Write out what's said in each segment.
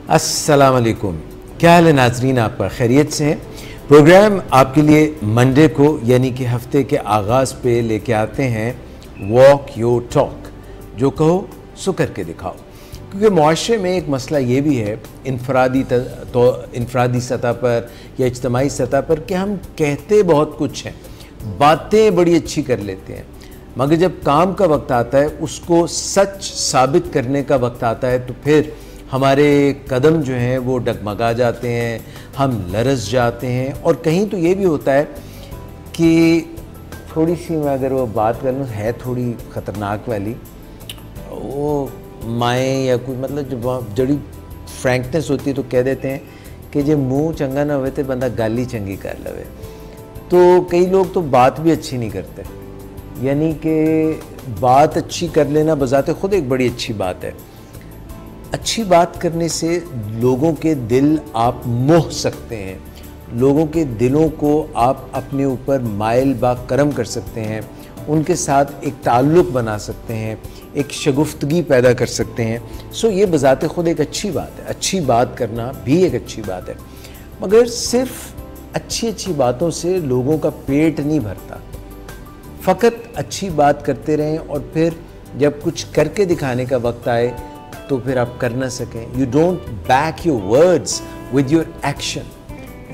अस्सलाम वालेकुम। क्या हाल है नाजरीन, आपका खैरियत से हैं। प्रोग्राम आपके लिए मंडे को यानी कि हफ्ते के आगाज़ पे लेके आते हैं वॉक योर टॉक, जो कहो सो करके दिखाओ। क्योंकि मुआशरे में एक मसला ये भी है इनफरादी सतह पर या इज्तमाही सतह पर कि हम कहते बहुत कुछ हैं, बातें बड़ी अच्छी कर लेते हैं, मगर जब काम का वक्त आता है, उसको सच साबित करने का वक्त आता है, तो फिर हमारे कदम जो हैं वो डगमगा जाते हैं, हम लरस जाते हैं। और कहीं तो ये भी होता है कि थोड़ी सी मैं अगर वो बात कर लूँ है थोड़ी ख़तरनाक वाली, वो माएँ या कोई मतलब जब जड़ी फ्रैंकनेस होती है तो कह देते हैं कि जो मुँह चंगा ना हुए तो बंदा गाली चंगी कर लवे। तो कई लोग तो बात भी अच्छी नहीं करते, यानी कि बात अच्छी कर लेना बजाते खुद एक बड़ी अच्छी बात है। अच्छी बात करने से लोगों के दिल आप मोह सकते हैं, लोगों के दिलों को आप अपने ऊपर माइल बा करम कर सकते हैं, उनके साथ एक ताल्लुक़ बना सकते हैं, एक शगुफ्तगी पैदा कर सकते हैं। सो ये बजाते खुद एक अच्छी बात है, अच्छी बात करना भी एक अच्छी बात है। मगर सिर्फ अच्छी अच्छी बातों से लोगों का पेट नहीं भरता। फ़कत अच्छी बात करते रहें और फिर जब कुछ करके दिखाने का वक्त आए तो फिर आप कर ना सकें। You don't back your words with your action.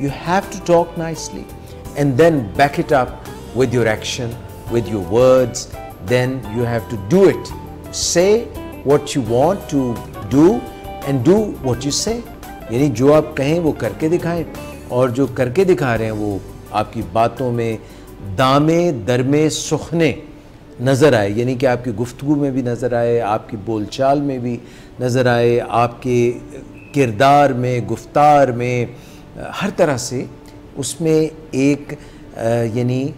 You have to talk nicely and then back it up with your action, with your words, then you have to do it. Say what you want to do and do what you say. यानी जो आप कहें वो करके दिखाएं, और जो करके दिखा रहे हैं वो आपकी बातों में दामे दरमे सुखने नज़र आए, यानी कि आपकी गुफ्तगू में भी नज़र आए, आपकी बोलचाल में भी नज़र आए, आपके किरदार में, गुफ्तार में, हर तरह से उसमें एक यानी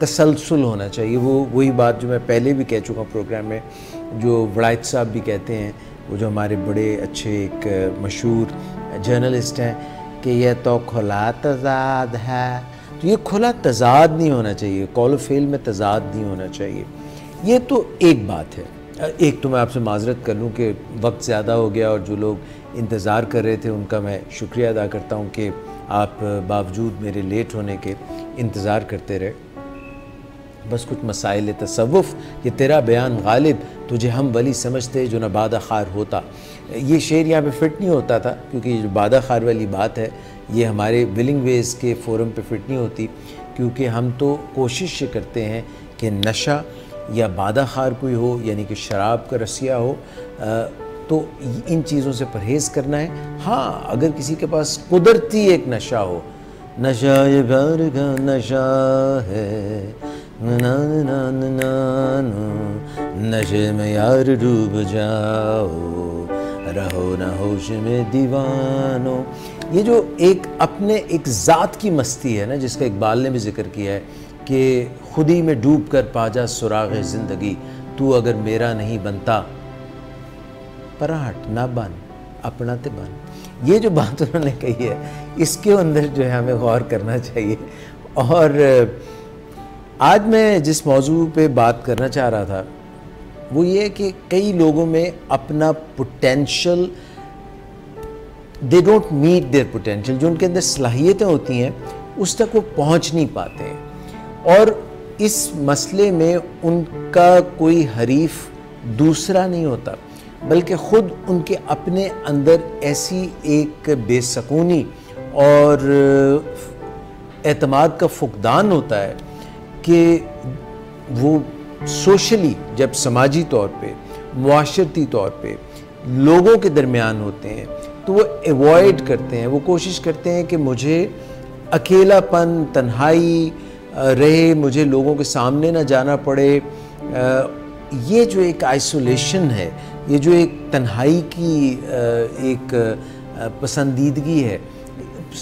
तसलसल होना चाहिए। वही बात जो मैं पहले भी कह चुका हूँ प्रोग्राम में, जो वड़ाइत साहब भी कहते हैं, वो जो हमारे बड़े अच्छे एक मशहूर जर्नलिस्ट हैं, कि यह तो खुला तजाद है। तो ये खुला तजाद नहीं होना चाहिए, कौल फेल में तजाद नहीं होना चाहिए। ये तो एक बात है। एक तो मैं आपसे माजरत कर लूँ कि वक्त ज़्यादा हो गया, और जो लोग इंतज़ार कर रहे थे उनका मैं शुक्रिया अदा करता हूँ कि आप बावजूद मेरे लेट होने के इंतज़ार करते रहे। बस कुछ मसाइल तसव्वुफ़, ये तेरा बयान गालिब, तुझे हम वली समझते जो न बादा खार होता। ये शेर यहाँ पे फिट नहीं होता था, क्योंकि ये जो बादा खार वाली बात है ये हमारे विलिंग वेज के फोरम पे फिट नहीं होती, क्योंकि हम तो कोशिश करते हैं कि नशा या बादा खार कोई हो, यानी कि शराब का रसिया हो, तो इन चीज़ों से परहेज़ करना है। हाँ, अगर किसी के पास कुदरती एक नशा हो, नशा ये प्यार का नशा है, ना ना ना ना, नशे में यार डूब जाओ, रहो ना होश में दीवानो। ये जो एक अपने एक ज़ात की मस्ती है ना, जिसका इकबाल ने भी जिक्र किया है कि खुदी में डूब कर पाजा सुराग़ ज़िंदगी, तू अगर मेरा नहीं बनता पराठ ना बन अपना ते बन। ये जो बात उन्होंने कही है, इसके अंदर जो है हमें गौर करना चाहिए। और आज मैं जिस मौजू पे बात करना चाह रहा था वो ये कि कई लोगों में अपना potential, they don't meet their potential, जो उनके अंदर सलाहियतें होती हैं उस तक वो पहुंच नहीं पाते हैं। और इस मसले में उनका कोई हरीफ दूसरा नहीं होता, बल्कि ख़ुद उनके अपने अंदर ऐसी एक बेसकूनी और एतमाद का फुकदान होता है कि वो सोशली, जब समाजी तौर पे, मुआशरती तौर पे लोगों के दरमियान होते हैं, तो वो एवॉइड करते हैं, वो कोशिश करते हैं कि मुझे अकेलापन, तन्हाई रहे, मुझे लोगों के सामने ना जाना पड़े। ये जो एक आइसोलेशन है, ये जो एक तन्हाई की एक पसंदीदगी है,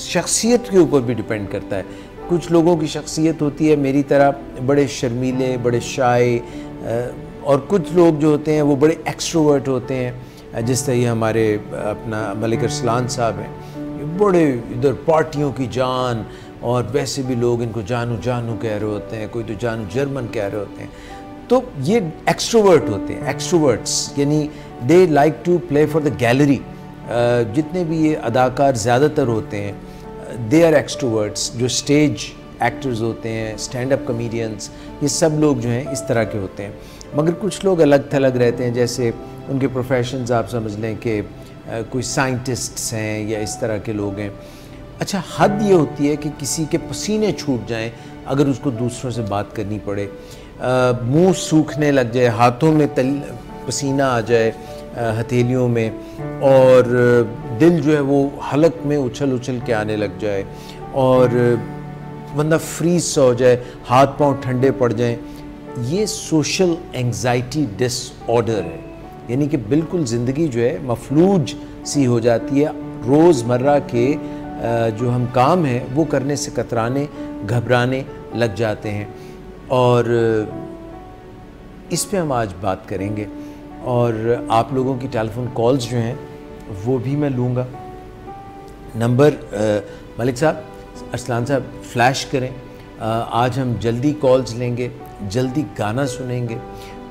शख्सियत के ऊपर भी डिपेंड करता है। कुछ लोगों की शख्सियत होती है मेरी तरह बड़े शर्मीले, बड़े शाय, और कुछ लोग जो होते हैं वो बड़े एक्सट्रोवर्ट होते हैं, जिस तरह ये हमारे अपना मलिक अरसलान साहब हैं, बड़े इधर पार्टियों की जान, और वैसे भी लोग इनको जानू जानू कह रहे होते हैं, कोई तो जानू जर्मन कह रहे होते हैं। तो ये एक्सट्रोवर्ट होते हैं, एक्सट्रोवर्ट्स, यानी they like to play for the gallery, जितने भी ये अदाकार ज़्यादातर होते हैं दे आर एक्सट्रोवर्ट्स, जो स्टेज एक्टर्स होते हैं, स्टैंड अप कॉमेडियंस, ये सब लोग जो हैं इस तरह के होते हैं। मगर कुछ लोग अलग थलग रहते हैं, जैसे उनके प्रोफेशंस आप समझ लें कि कोई साइंटिस्ट्स हैं या इस तरह के लोग हैं। अच्छा, हद ये होती है कि किसी के पसीने छूट जाएं अगर उसको दूसरों से बात करनी पड़े, मुंह सूखने लग जाए, हाथों में पसीना आ जाए हथेलियों में, और दिल जो है वो हलक में उछल उछल के आने लग जाए, और बंदा फ्रीज सा हो जाए, हाथ पांव ठंडे पड़ जाएं, ये सोशल एंग्जाइटी डिसऑर्डर है। यानी कि बिल्कुल ज़िंदगी जो है मफलूज सी हो जाती है। रोज़मर्रा के जो हम काम हैं वो करने से कतराने, घबराने लग जाते हैं, और इस पे हम आज बात करेंगे। और आप लोगों की टेलीफोन कॉल्स जो हैं वो भी मैं लूँगा। नंबर मलिक साहब, अरसलान साहब फ्लैश करें। आज हम जल्दी कॉल्स लेंगे, जल्दी गाना सुनेंगे,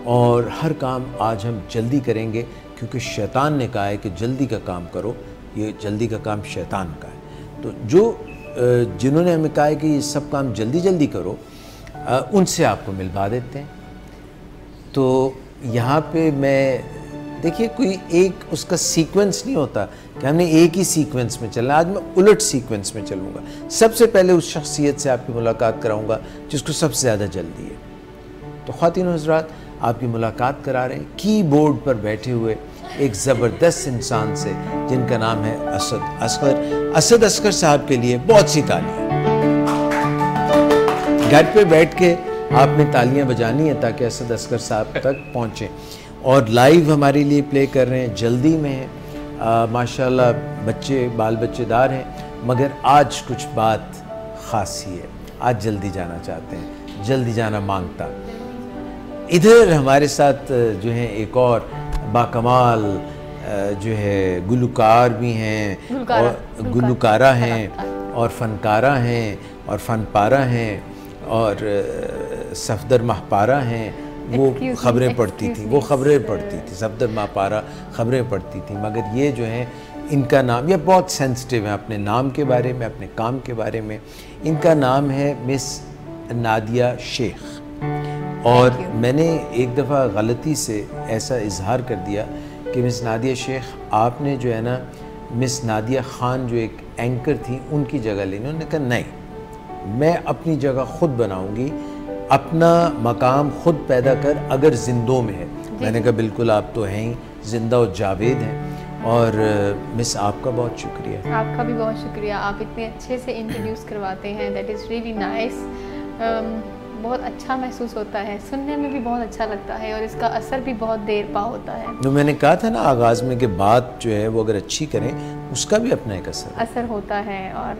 और हर काम आज हम जल्दी करेंगे, क्योंकि शैतान ने कहा है कि जल्दी का काम करो, ये जल्दी का काम शैतान का है। तो जो जिन्होंने हमें कहा है कि ये सब काम जल्दी जल्दी करो, उनसे आपको मिलवा देते हैं। तो यहाँ पे मैं देखिए, कोई एक उसका सीक्वेंस नहीं होता कि हमने एक ही सीक्वेंस में चलना। आज मैं उलट सीक्वेंस में चलूँगा। सबसे पहले उस शख्सियत से आपकी मुलाकात कराऊँगा जिसको सबसे ज़्यादा जल्दी है। तो ख़वातीन हज़रात, आपकी मुलाकात करा रहे हैं कीबोर्ड पर बैठे हुए एक ज़बरदस्त इंसान से, जिनका नाम है असद असगर। असद असगर साहब के लिए बहुत सी तालियां। घर पे बैठ के आपने तालियां बजानी है ताकि असद असगर साहब तक पहुँचें। और लाइव हमारे लिए प्ले कर रहे हैं, जल्दी में हैं, माशाल्लाह बच्चे बाल बच्चेदार हैं, मगर आज कुछ बात ख़ास ही है। आज जल्दी जाना चाहते हैं, जल्दी जाना मांगता। इधर हमारे साथ जो हैं एक और बाकमाल जो है गुलकार भी हैं, और गुलकारा हैं, और फनकारा हैं, और फनपारा हैं, और सफदर महपारा हैं। वो ख़बरें पढ़ती थी, वो ख़बरें पढ़ती थी, सफदर महपारा ख़बरें पढ़ती थी। मगर ये जो हैं, इनका नाम, ये बहुत सेंसिटिव है अपने नाम के बारे में, अपने काम के बारे में। इनका नाम है मिस नादिया शेख। और मैंने एक दफ़ा गलती से ऐसा इजहार कर दिया कि मिस नादिया शेख, आपने जो है ना मिस नादिया ख़ान जो एक एंकर थी उनकी जगह लेनी। उन्होंने कहा नहीं, मैं अपनी जगह ख़ुद बनाऊंगी, अपना मकाम ख़ुद पैदा कर, अगर जिंदों में है। मैंने कहा बिल्कुल, आप तो हैं ही, जिंदा और जावेद हैं। और मिस, आपका बहुत शुक्रिया। आपका भी बहुत शुक्रिया, आप इतने अच्छे से इंट्रोड्यूस करवाते हैं, दैट इज़ रियली नाइस। बहुत अच्छा महसूस होता है, सुनने में भी बहुत अच्छा लगता है, और इसका असर भी बहुत देर पा होता है। तो मैंने कहा था ना आगाज़ में कि बात जो है वो अगर अच्छी करें, उसका भी अपना एक असर होता है। और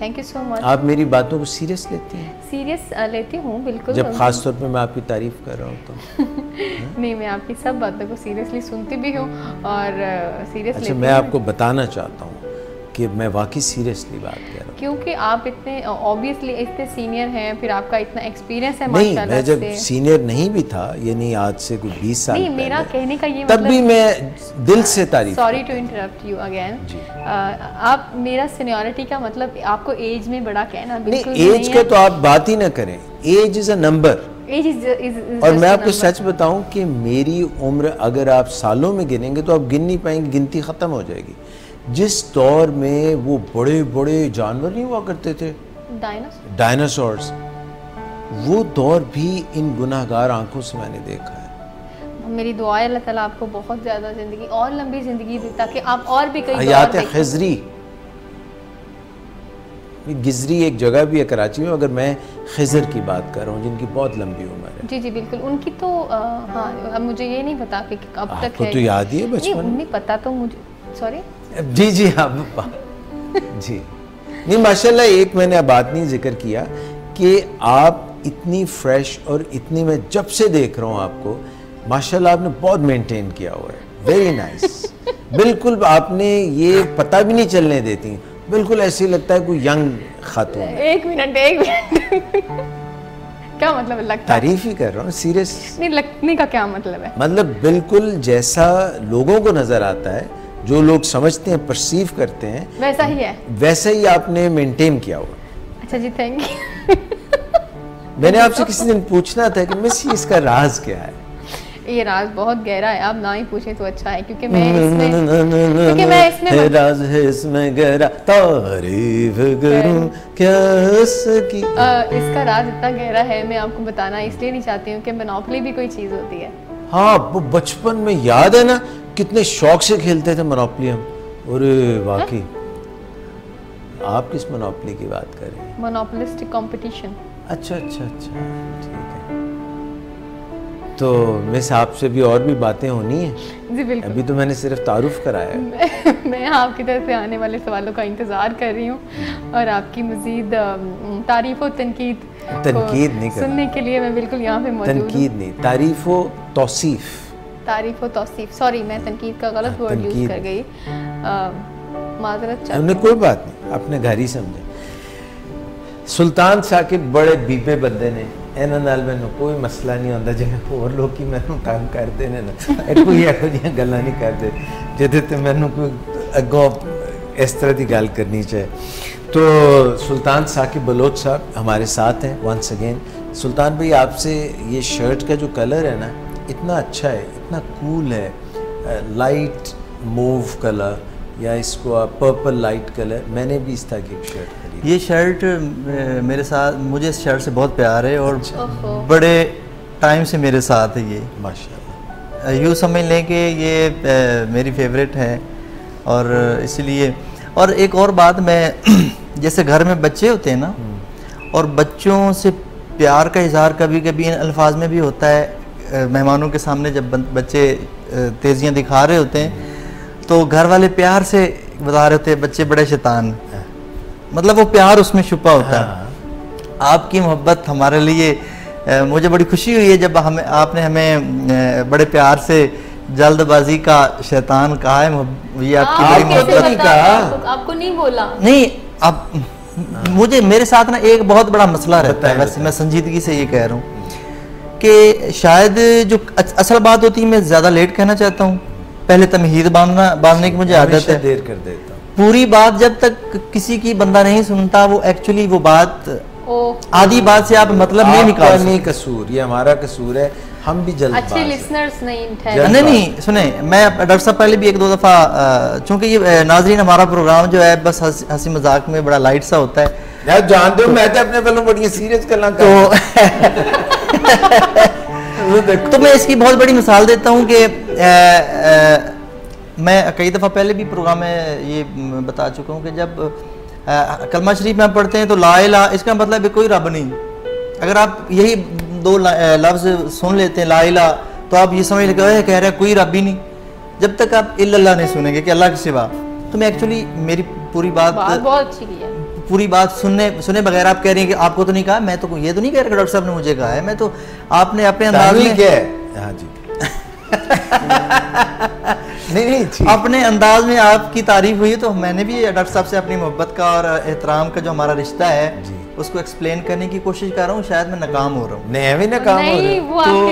थैंक यू सो मच। आप मेरी बातों को सीरियस लेती हैं? सीरियस लेती हूँ, बिल्कुल। जब ख़ास तौर पे मैं आपकी तारीफ़ कर रहा हूँ तो नहीं, मैं आपकी सब बातों को सीरियसली सुनती भी हूँ और सीरियस। अच्छा, मैं आपको बताना चाहता हूँ कि मैं वाकई सीरियसली बात कर रहा हूँ, क्योंकि आप इतने ऑब्वियसली इतने सीनियर हैं, फिर आपका इतना एक्सपीरियंस है नहीं, माशाल्लाह मैं जब से। सीनियर नहीं भी था, यानी आज से कुछ 20 साल नहीं, पहले, मेरा कहने का ये तब मतलब, भी मैं दिल से तारीफ। Sorry to interrupt you again. आप मेरा सीनियरिटी का मतलब आपको एज में बड़ा कहना बिल्कुल नहीं, एज का तो आप बात ही ना करें। Age is a number. और मैं आपको सच बताऊं कि मेरी उम्र अगर आप सालों में गिनेंगे तो आप गिन नहीं पाएंगे, गिनती ख़त्म हो जाएगी। जिस दौर में वो बड़े बड़े जानवर नहीं हुआ करते थे, डायनासोर्स, वो दौर भी इन गुनाहगार आंखों से मैंने देखा है। मेरी दुआ है अल्लाह ताला आपको बहुत ज़्यादा ज़िंदगी और लंबी ज़िंदगी दे, ताकि आप और भी कई हयात खिज़री, गिजरी एक जगह भी है कराची में, अगर मैं खिज़र की बात कर रहा हूँ जिनकी बहुत लंबी उम्र है। जी जी बिल्कुल, उनकी तो हाँ, अब मुझे ये नहीं पता कि कब तक है। तो याद ही है बचपन नहीं पता तो मुझे, सॉरी। जी जी हाँ जी नहीं, माशाल्लाह एक मैंने बात नहीं जिक्र किया कि आप इतनी फ्रेश और इतनी, मैं जब से देख रहा हूँ आपको, माशाल्लाह आपने बहुत मेंटेन किया हुआ है, वेरी नाइस। बिल्कुल आपने ये पता भी नहीं चलने देती, बिल्कुल ऐसे लगता है कोई यंग खातून। एक मिनट क्या मतलब लगता? तारीफ ही कर रहा हूँ, सीरियस नहीं, लगने का क्या मतलब है? मतलब बिल्कुल जैसा लोगों को नजर आता है जो लोग समझते हैं, परसीव करते हैं, वैसा ही है, वैसा ही आपने मेंटेन किया हुआ। अच्छा जी, थैंक यू। मैंने आपसे किसी दिन पूछना था कि मिस इसका राज क्या है। ये राज बहुत गहरा है, आप ना ही पूछें तो अच्छा है, क्योंकि मैं इसमें राज है इसमें गहरा, तारीफ करूं क्या उसकी। इसका राज इतना गहरा है, मैं आपको बताना इसलिए नहीं चाहती हूँ कि मोनोपोली भी कोई चीज़ होती है। हाँ, वो बचपन में याद है ना, कितने शौक से खेलते थे मोनोपोली हम। और वाकई आप किस मोनोपोली की बात कर रहे हैं? Monopolistic competition. अच्छा, ठीक है। तो मिस आपसे भी और भी बातें होनी है जी, बिल्कुल। अभी तो मैंने सिर्फ तारुफ कराया है। मैं आपकी तरफ से आने वाले सवालों का इंतजार कर रही हूँ और आपकी मजीद तारीफ और तनकीद नहीं सुनने के लिए मैं बिल्कुल यहाँ पे मौजूद हूँ। तनकीद नहीं, तारीफ व तौसीफ। तारीफ और तौसीफ, सॉरी मैं तनकीद का गलत वर्ड यूज कर गई, माजरत चाहती हूं। कोई बात नहीं, अपने घर ही समझे। सुल्तान साकिब बड़े बीबे बंदे ने, ਇਹਨਾਂ ਨਾਲ ਮੈਨੂੰ ਕੋਈ ਮਸਲਾ ਨਹੀਂ ਹੁੰਦਾ ਜਿਵੇਂ ਹੋਰ ਲੋਕੀ ਮੈਨੂੰ ਤੰਗ ਕਰਦੇ ਨੇ ਨਾ, ਕੋਈ ਇਹੋ ਜਿਹੀਆਂ ਗੱਲਾਂ ਨਹੀਂ ਕਰਦੇ ਜਿਹਦੇ ਤੇ ਮੈਨੂੰ ਕੋਈ ਅੱਗੋਂ इस तरह की गाल करनी चाहिए। तो सुल्तान साकिब बलोच साहब हमारे साथ हैं वंस अगेन। सुल्तान भाई, आपसे ये शर्ट का जो कलर है ना, इतना अच्छा है, इतना कूल है, लाइट मूव कलर या इसको आप पर्पल लाइट कलर। मैंने भी इस तरह की एक शर्ट खरीदी। ये शर्ट मेरे साथ, मुझे इस शर्ट से बहुत प्यार है और बड़े टाइम से मेरे साथ है ये, माशाल्लाह। यूँ समझ लें कि ये मेरी फेवरेट है। और इसलिए, और एक और बात, मैं जैसे घर में बच्चे होते हैं ना, और बच्चों से प्यार का इजहार कभी कभी इन अल्फाज में भी होता है। मेहमानों के सामने जब बच्चे तेज़ियाँ दिखा रहे होते हैं तो घर वाले प्यार से बता रहे होते हैं बच्चे बड़े शैतान, मतलब वो प्यार उसमें छुपा होता है। आपकी मोहब्बत हमारे लिए, मुझे बड़ी खुशी हुई है जब आपने हमें बड़े प्यार से जल्दबाजी का शैतान कहा है। ये आपकी बड़ी मोहब्बत नहीं कहा, आपको नहीं बोला। नहीं, अब मुझे मेरे साथ ना एक बहुत बड़ा मसला रहता है, वैसे मैं संजीदगी से ये कह रहा हूँ कि शायद जो असल बात होती है, मैं ज़्यादा लेट कहना चाहता हूँ। पहले तमहीद बांधने की मुझे आदत है, देर कर देता हूँ। पूरी बात जब तक किसी की बंदा नहीं सुनता, वो एक्चुअली वो बात आधी बात से आप मतलब नहीं निकाल सकते। नहीं कसूर, ये हमारा कसूर है, हम भी जल्द अच्छे लिसनर्स नहीं नहीं सुने। मैं डॉक्टर साहब पहले भी एक दो दफ़ा, चूँकि ये नाजरीन हमारा प्रोग्राम जो है बस हंसी मजाक में बड़ा लाइट सा होता है यार, जानते हो मैं तो अपने वालों बड़ी सीरियस करना तो मैं इसकी बहुत बड़ी मिसाल देता हूँ कि मैं कई दफ़ा पहले भी प्रोग्राम में ये बता चुका हूँ कि जब कलमा शरीफ में पढ़ते हैं तो ला इलाहा, इसका मतलब है कोई रब नहीं। अगर आप यही दो लफ्ज़ सुन लेते हैं ला इलाहा, तो आप ये समझ लेते कह रहे हैं कोई रब ही नहीं, जब तक आप इल्लल्लाह नहीं सुनेंगे कि अल्लाह के सिवा। तो मैं एक्चुअली मेरी पूरी बात बहुत अच्छी की है, पूरी बात सुने बगैर आप कह रही हैं कि आपको तो नहीं कहा। मैं तो ये तो नहीं कह रहा डॉक्टर साहब ने मुझे कहा है, मैं तो आपने अपने अंदाज में हाँ जी नहीं अपने अंदाज में आपकी तारीफ हुई, तो मैंने भी डॉक्टर साहब से अपनी मोहब्बत का और एहतराम का जो हमारा रिश्ता है उसको एक्सप्लेन करने की कोशिश कर रहा हूँ। शायद मैं नाकाम हो रहा हूँ। नहीं नाकाम हो रहा हूँ।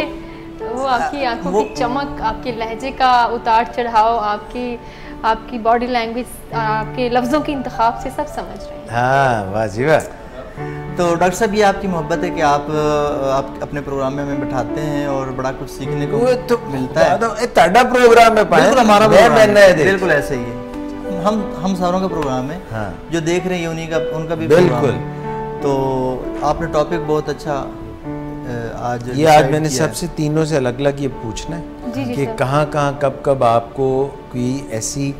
वो आपकी आंखों की चमक, आपके लहजे का उतार चढ़ाव, आपकी बॉडी लैंग्वेज, आपके लफ्जों के इंतखाब से सब समझ रहे हैं। हाँ, वाह जी वाह। तो डॉक्टर साहब, ये आपकी मोहब्बत है कि आप अपने प्रोग्राम में हमें बैठाते हैं और बड़ा कुछ सीखने को तो मिलता है। ताड़ा प्रोग्राम में बिल्कुल हमारा बिल्कुल ऐसे ही है। हम सारों का प्रोग्राम है। हाँ। जो देख रहे हैं उन्हीं का, उनका भी बिल्कुल। तो आपने टॉपिक बहुत अच्छा आज मैंने सबसे तीनों से अलग अलग ये पूछना है कि कहाँ कब आपको कोई ऐसी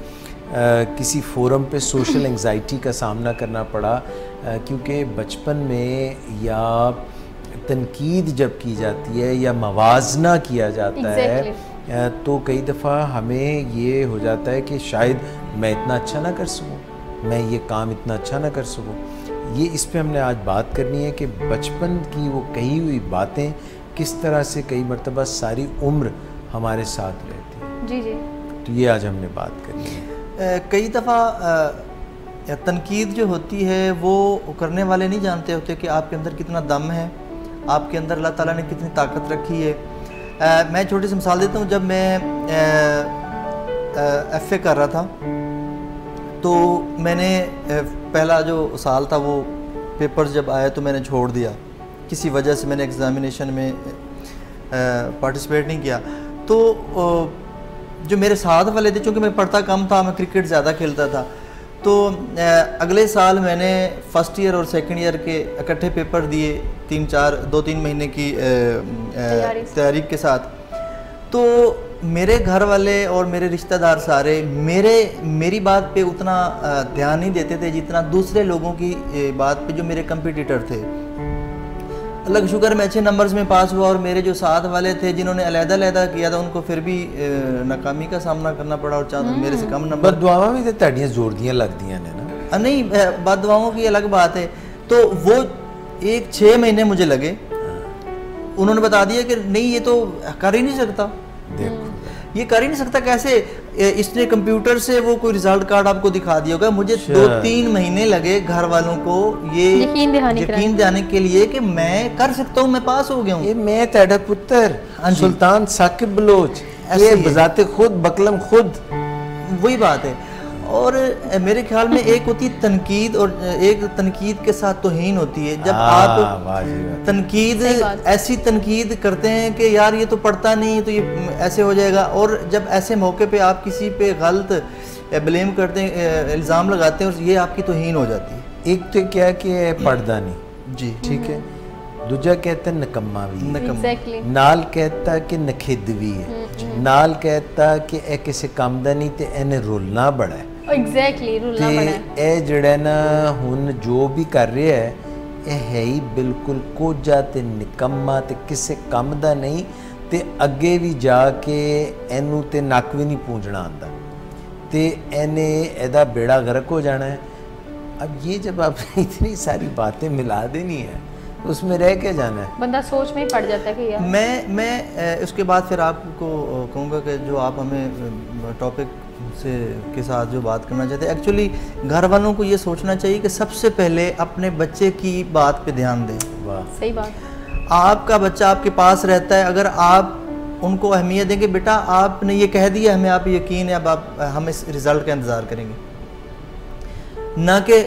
किसी फोरम पे सोशल एंजाइटी का सामना करना पड़ा, क्योंकि बचपन में या तनकीद जब की जाती है या मवाजना किया जाता है तो कई दफ़ा हमें ये हो जाता है कि शायद मैं इतना अच्छा ना कर सकूं, मैं ये काम इतना अच्छा ना कर सकूं। ये इस पे हमने आज बात करनी है कि बचपन की वो कही हुई बातें किस तरह से कई मरतबा सारी उम्र हमारे साथ रहती है। जी जी। तो ये आज हमने बात करनी है। कई दफ़ा तनकीद जो होती है वो करने वाले नहीं जानते होते कि आपके अंदर कितना दम है, आपके अंदर अल्लाह ताला ने कितनी ताकत रखी है। मैं छोटी सी मिसाल देता हूँ। जब मैं FA कर रहा था, तो मैंने पहला जो साल था वो पेपर्स जब आए तो मैंने छोड़ दिया, किसी वजह से मैंने एग्ज़ामिनेशन में पार्टिसिपेट नहीं किया। तो जो मेरे साथ वाले थे, चूँकि मैं पढ़ता कम था, मैं क्रिकेट ज़्यादा खेलता था, तो अगले साल मैंने फर्स्ट ईयर और सेकंड ईयर के इकट्ठे पेपर दिए 2-3 महीने की तैयारी के साथ। तो मेरे घर वाले और मेरे रिश्तेदार सारे मेरी बात पे उतना ध्यान नहीं देते थे जितना दूसरे लोगों की बात पे जो मेरे कंपटीटर थे। अलग शुक्र मैं अच्छे नंबर्स में पास हुआ, और मेरे जो साथ वाले थे जिन्होंने अलग-अलग किया था उनको फिर भी नाकामी का सामना करना पड़ा, और चाहे मेरे से कम नंबर। बददुआवां भी तो ताड़ियां जोड़दियां लगदियां ने ना? नहीं, बददुआओं की अलग बात है। तो वो 6 महीने मुझे लगे, उन्होंने बता दिया कि नहीं ये तो कर ही नहीं सकता। देखो ये कर ही नहीं सकता कैसे, इसने कंप्यूटर से वो कोई रिजल्ट कार्ड आपको दिखा दिया होगा। मुझे 2-3 महीने लगे घर वालों को ये यकीन दिलाने के लिए कि मैं कर सकता हूँ, मैं पास हो गया हूँ। ये मैं तेरा पुत्र सुल्तान साकिब बलोच, ये बजाते खुद बकलम खुद, वही बात है। और मेरे ख्याल में एक होती है तनकीद, और एक तनकीद के साथ तौहीन होती है। जब आप तनकीद ऐसी तनकीद करते हैं कि यार ये तो पढ़ता नहीं, तो ये ऐसे हो जाएगा, और जब ऐसे मौके पे आप किसी पे गलत ब्लेम करते हैं, इल्ज़ाम लगाते हैं, और ये आपकी तौहीन हो जाती है। एक तो क्या कि पढ़दा नहीं जी, ठीक है, दूजा कहता नकम्मा भी, Exactly. नाल कहता कि नखेद भी है, नाल कहता कि ए किसी काम दा नहीं ते एने रुलना बड़ा है। एग्जैक्टली, रुलना बड़ा है। ए जड़ा ना हुन जो भी कर रहा है ये है ही बिल्कुल कोजा ते निकम्मा ते किसी काम दा नहीं, ते अगे भी जाके एनू ते नक भी नहीं पूंजना आंदा, ते एने एदा बेड़ा गर्क हो जाना है। अब ये जब आपने इतनी सारी बातें मिला देनी है उसमें रह के जाना है, बंदा सोच में ही पड़ जाता है कि यार। मैं उसके बाद फिर आपको कहूँगा कि जो आप हमें टॉपिक से के साथ जो बात करना चाहते हैं, एक्चुअली घर वालों को ये सोचना चाहिए कि सबसे पहले अपने बच्चे की बात पे ध्यान दें। वाह, सही बात। आपका बच्चा आपके पास रहता है, अगर आप उनको अहमियत देंगे, बेटा आपने ये कह दिया हमें, आप यकीन है, अब हम इस रिज़ल्ट का इंतज़ार करेंगे, ना कि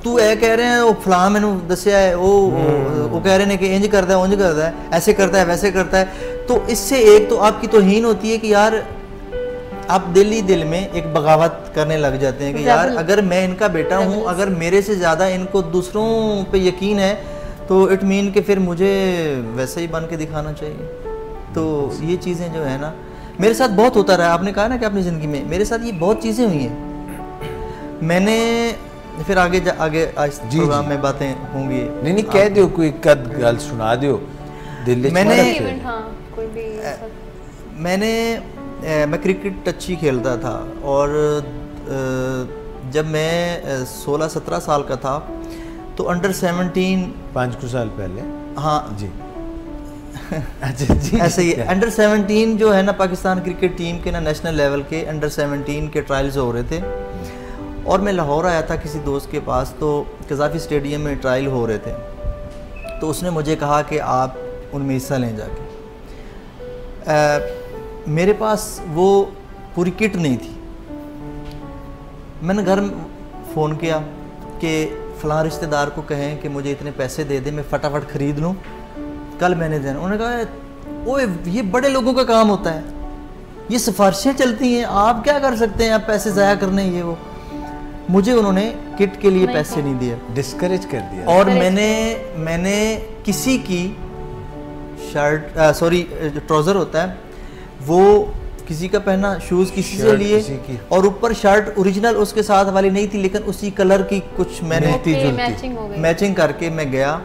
तू ए कह रहे हैं वो फलां मैनू दसिया है, वो कह रहे हैं कि इंज करता है, उंज करता है, ऐसे करता है, वैसे करता है। तो इससे एक तो आपकी तौहीन होती है कि यार आप दिल ही दिल में एक बगावत करने लग जाते हैं कि यार अगर मैं इनका बेटा हूँ, अगर मेरे से ज़्यादा इनको दूसरों पे यकीन है, तो इट मीन कि फिर मुझे वैसे ही बन के दिखाना चाहिए। तो ये चीज़ें जो है ना मेरे साथ बहुत होता रहा। आपने कहा ना कि अपनी ज़िंदगी में मेरे साथ ये बहुत चीज़ें हुई हैं। मैंने फिर आगे प्रोग्राम में बातें होंगी। नहीं कह दो, कोई कद गल सुना दो दिल। मैं क्रिकेट अच्छी खेलता था, और जब मैं 16-17 साल का था तो अंडर 17 5 साल पहले, हाँ जी अच्छा जी, ऐसे ही अंडर 17 जो है ना पाकिस्तान क्रिकेट टीम के ना नेशनल लेवल के अंडर 17 के ट्रायल्स हो रहे थे, और मैं लाहौर आया था किसी दोस्त के पास, तो कज़ाफ़ी स्टेडियम में ट्रायल हो रहे थे, तो उसने मुझे कहा कि आप उनमें हिस्सा लें जाके। मेरे पास वो पूरी किट नहीं थी। मैंने घर फ़ोन किया कि फ़लाँ रिश्तेदार को कहें कि मुझे इतने पैसे दे दे, मैं फटाफट ख़रीद लूँ, कल मैंने देना। उन्होंने कहा ओए ये बड़े लोगों का काम होता है, ये सिफारिशें चलती हैं, आप क्या कर सकते हैं, आप पैसे ज़ाया करने ये वो। मुझे उन्होंने किट के लिए पैसे नहीं दिए, डिस्करेज कर दिया। और मैंने किसी की शर्ट जो ट्राउज़र होता है वो किसी का पहना, शूज़ किसी से लिए, और ऊपर शर्ट ओरिजिनल उसके साथ वाली नहीं थी, लेकिन उसी कलर की कुछ मैंने मैचिंग करके मैं गया।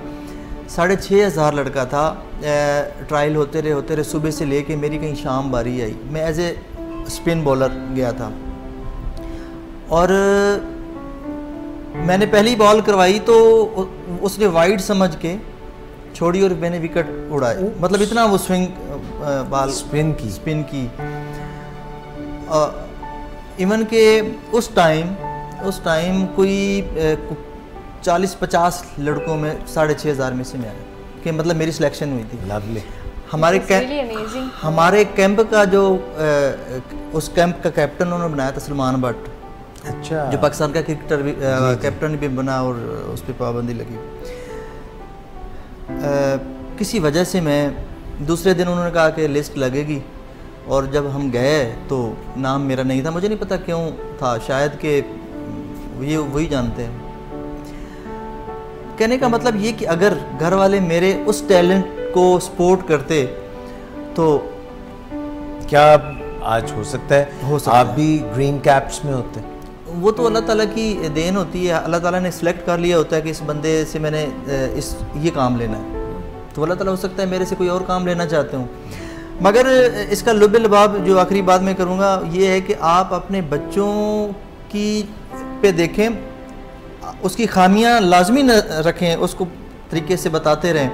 6,500 लड़का था, ट्रायल होते रहे सुबह से लेके मेरी कहीं शाम बारी आई। मैं एज ए स्पिन बॉलर गया था, और मैंने पहली बॉल करवाई तो उसने वाइड समझ के छोड़ी और मैंने विकेट उड़ाया। मतलब इतना वो स्विंग बॉल स्पिन की इवन के उस टाइम कोई 40-50 लड़कों में 6,500 में से मैं आया, कि मतलब मेरी सिलेक्शन हुई थी। लवली। हमारे really amazing. हमारे कैंप का जो उस कैंप का कैप्टन उन्होंने बनाया था सलमान भट्ट, अच्छा, जो पाकिस्तान का क्रिकेटर भी कैप्टन भी बना और उस पर पाबंदी लगी। किसी वजह से मैं दूसरे दिन उन्होंने कहा कि लिस्ट लगेगी, और जब हम गए तो नाम मेरा नहीं था। मुझे नहीं पता क्यों था, शायद कि ये वही जानते हैं। कहने का मतलब ये कि अगर घर वाले मेरे उस टैलेंट को सपोर्ट करते तो क्या आज हो सकता है आप भी ग्रीन कैप्स में होते? वो तो अल्लाह ताला की देन होती है। अल्लाह ताला ने सिलेक्ट कर लिया होता है कि इस बंदे से मैंने ये काम लेना है, तो अल्लाह ताला हो सकता है मेरे से कोई और काम लेना चाहते हूँ। मगर इसका लुब लबाब जो आखिरी बात मैं करूँगा ये है कि आप अपने बच्चों की पे देखें, उसकी खामियां लाजमी न रखें, उसको तरीके से बताते रहें,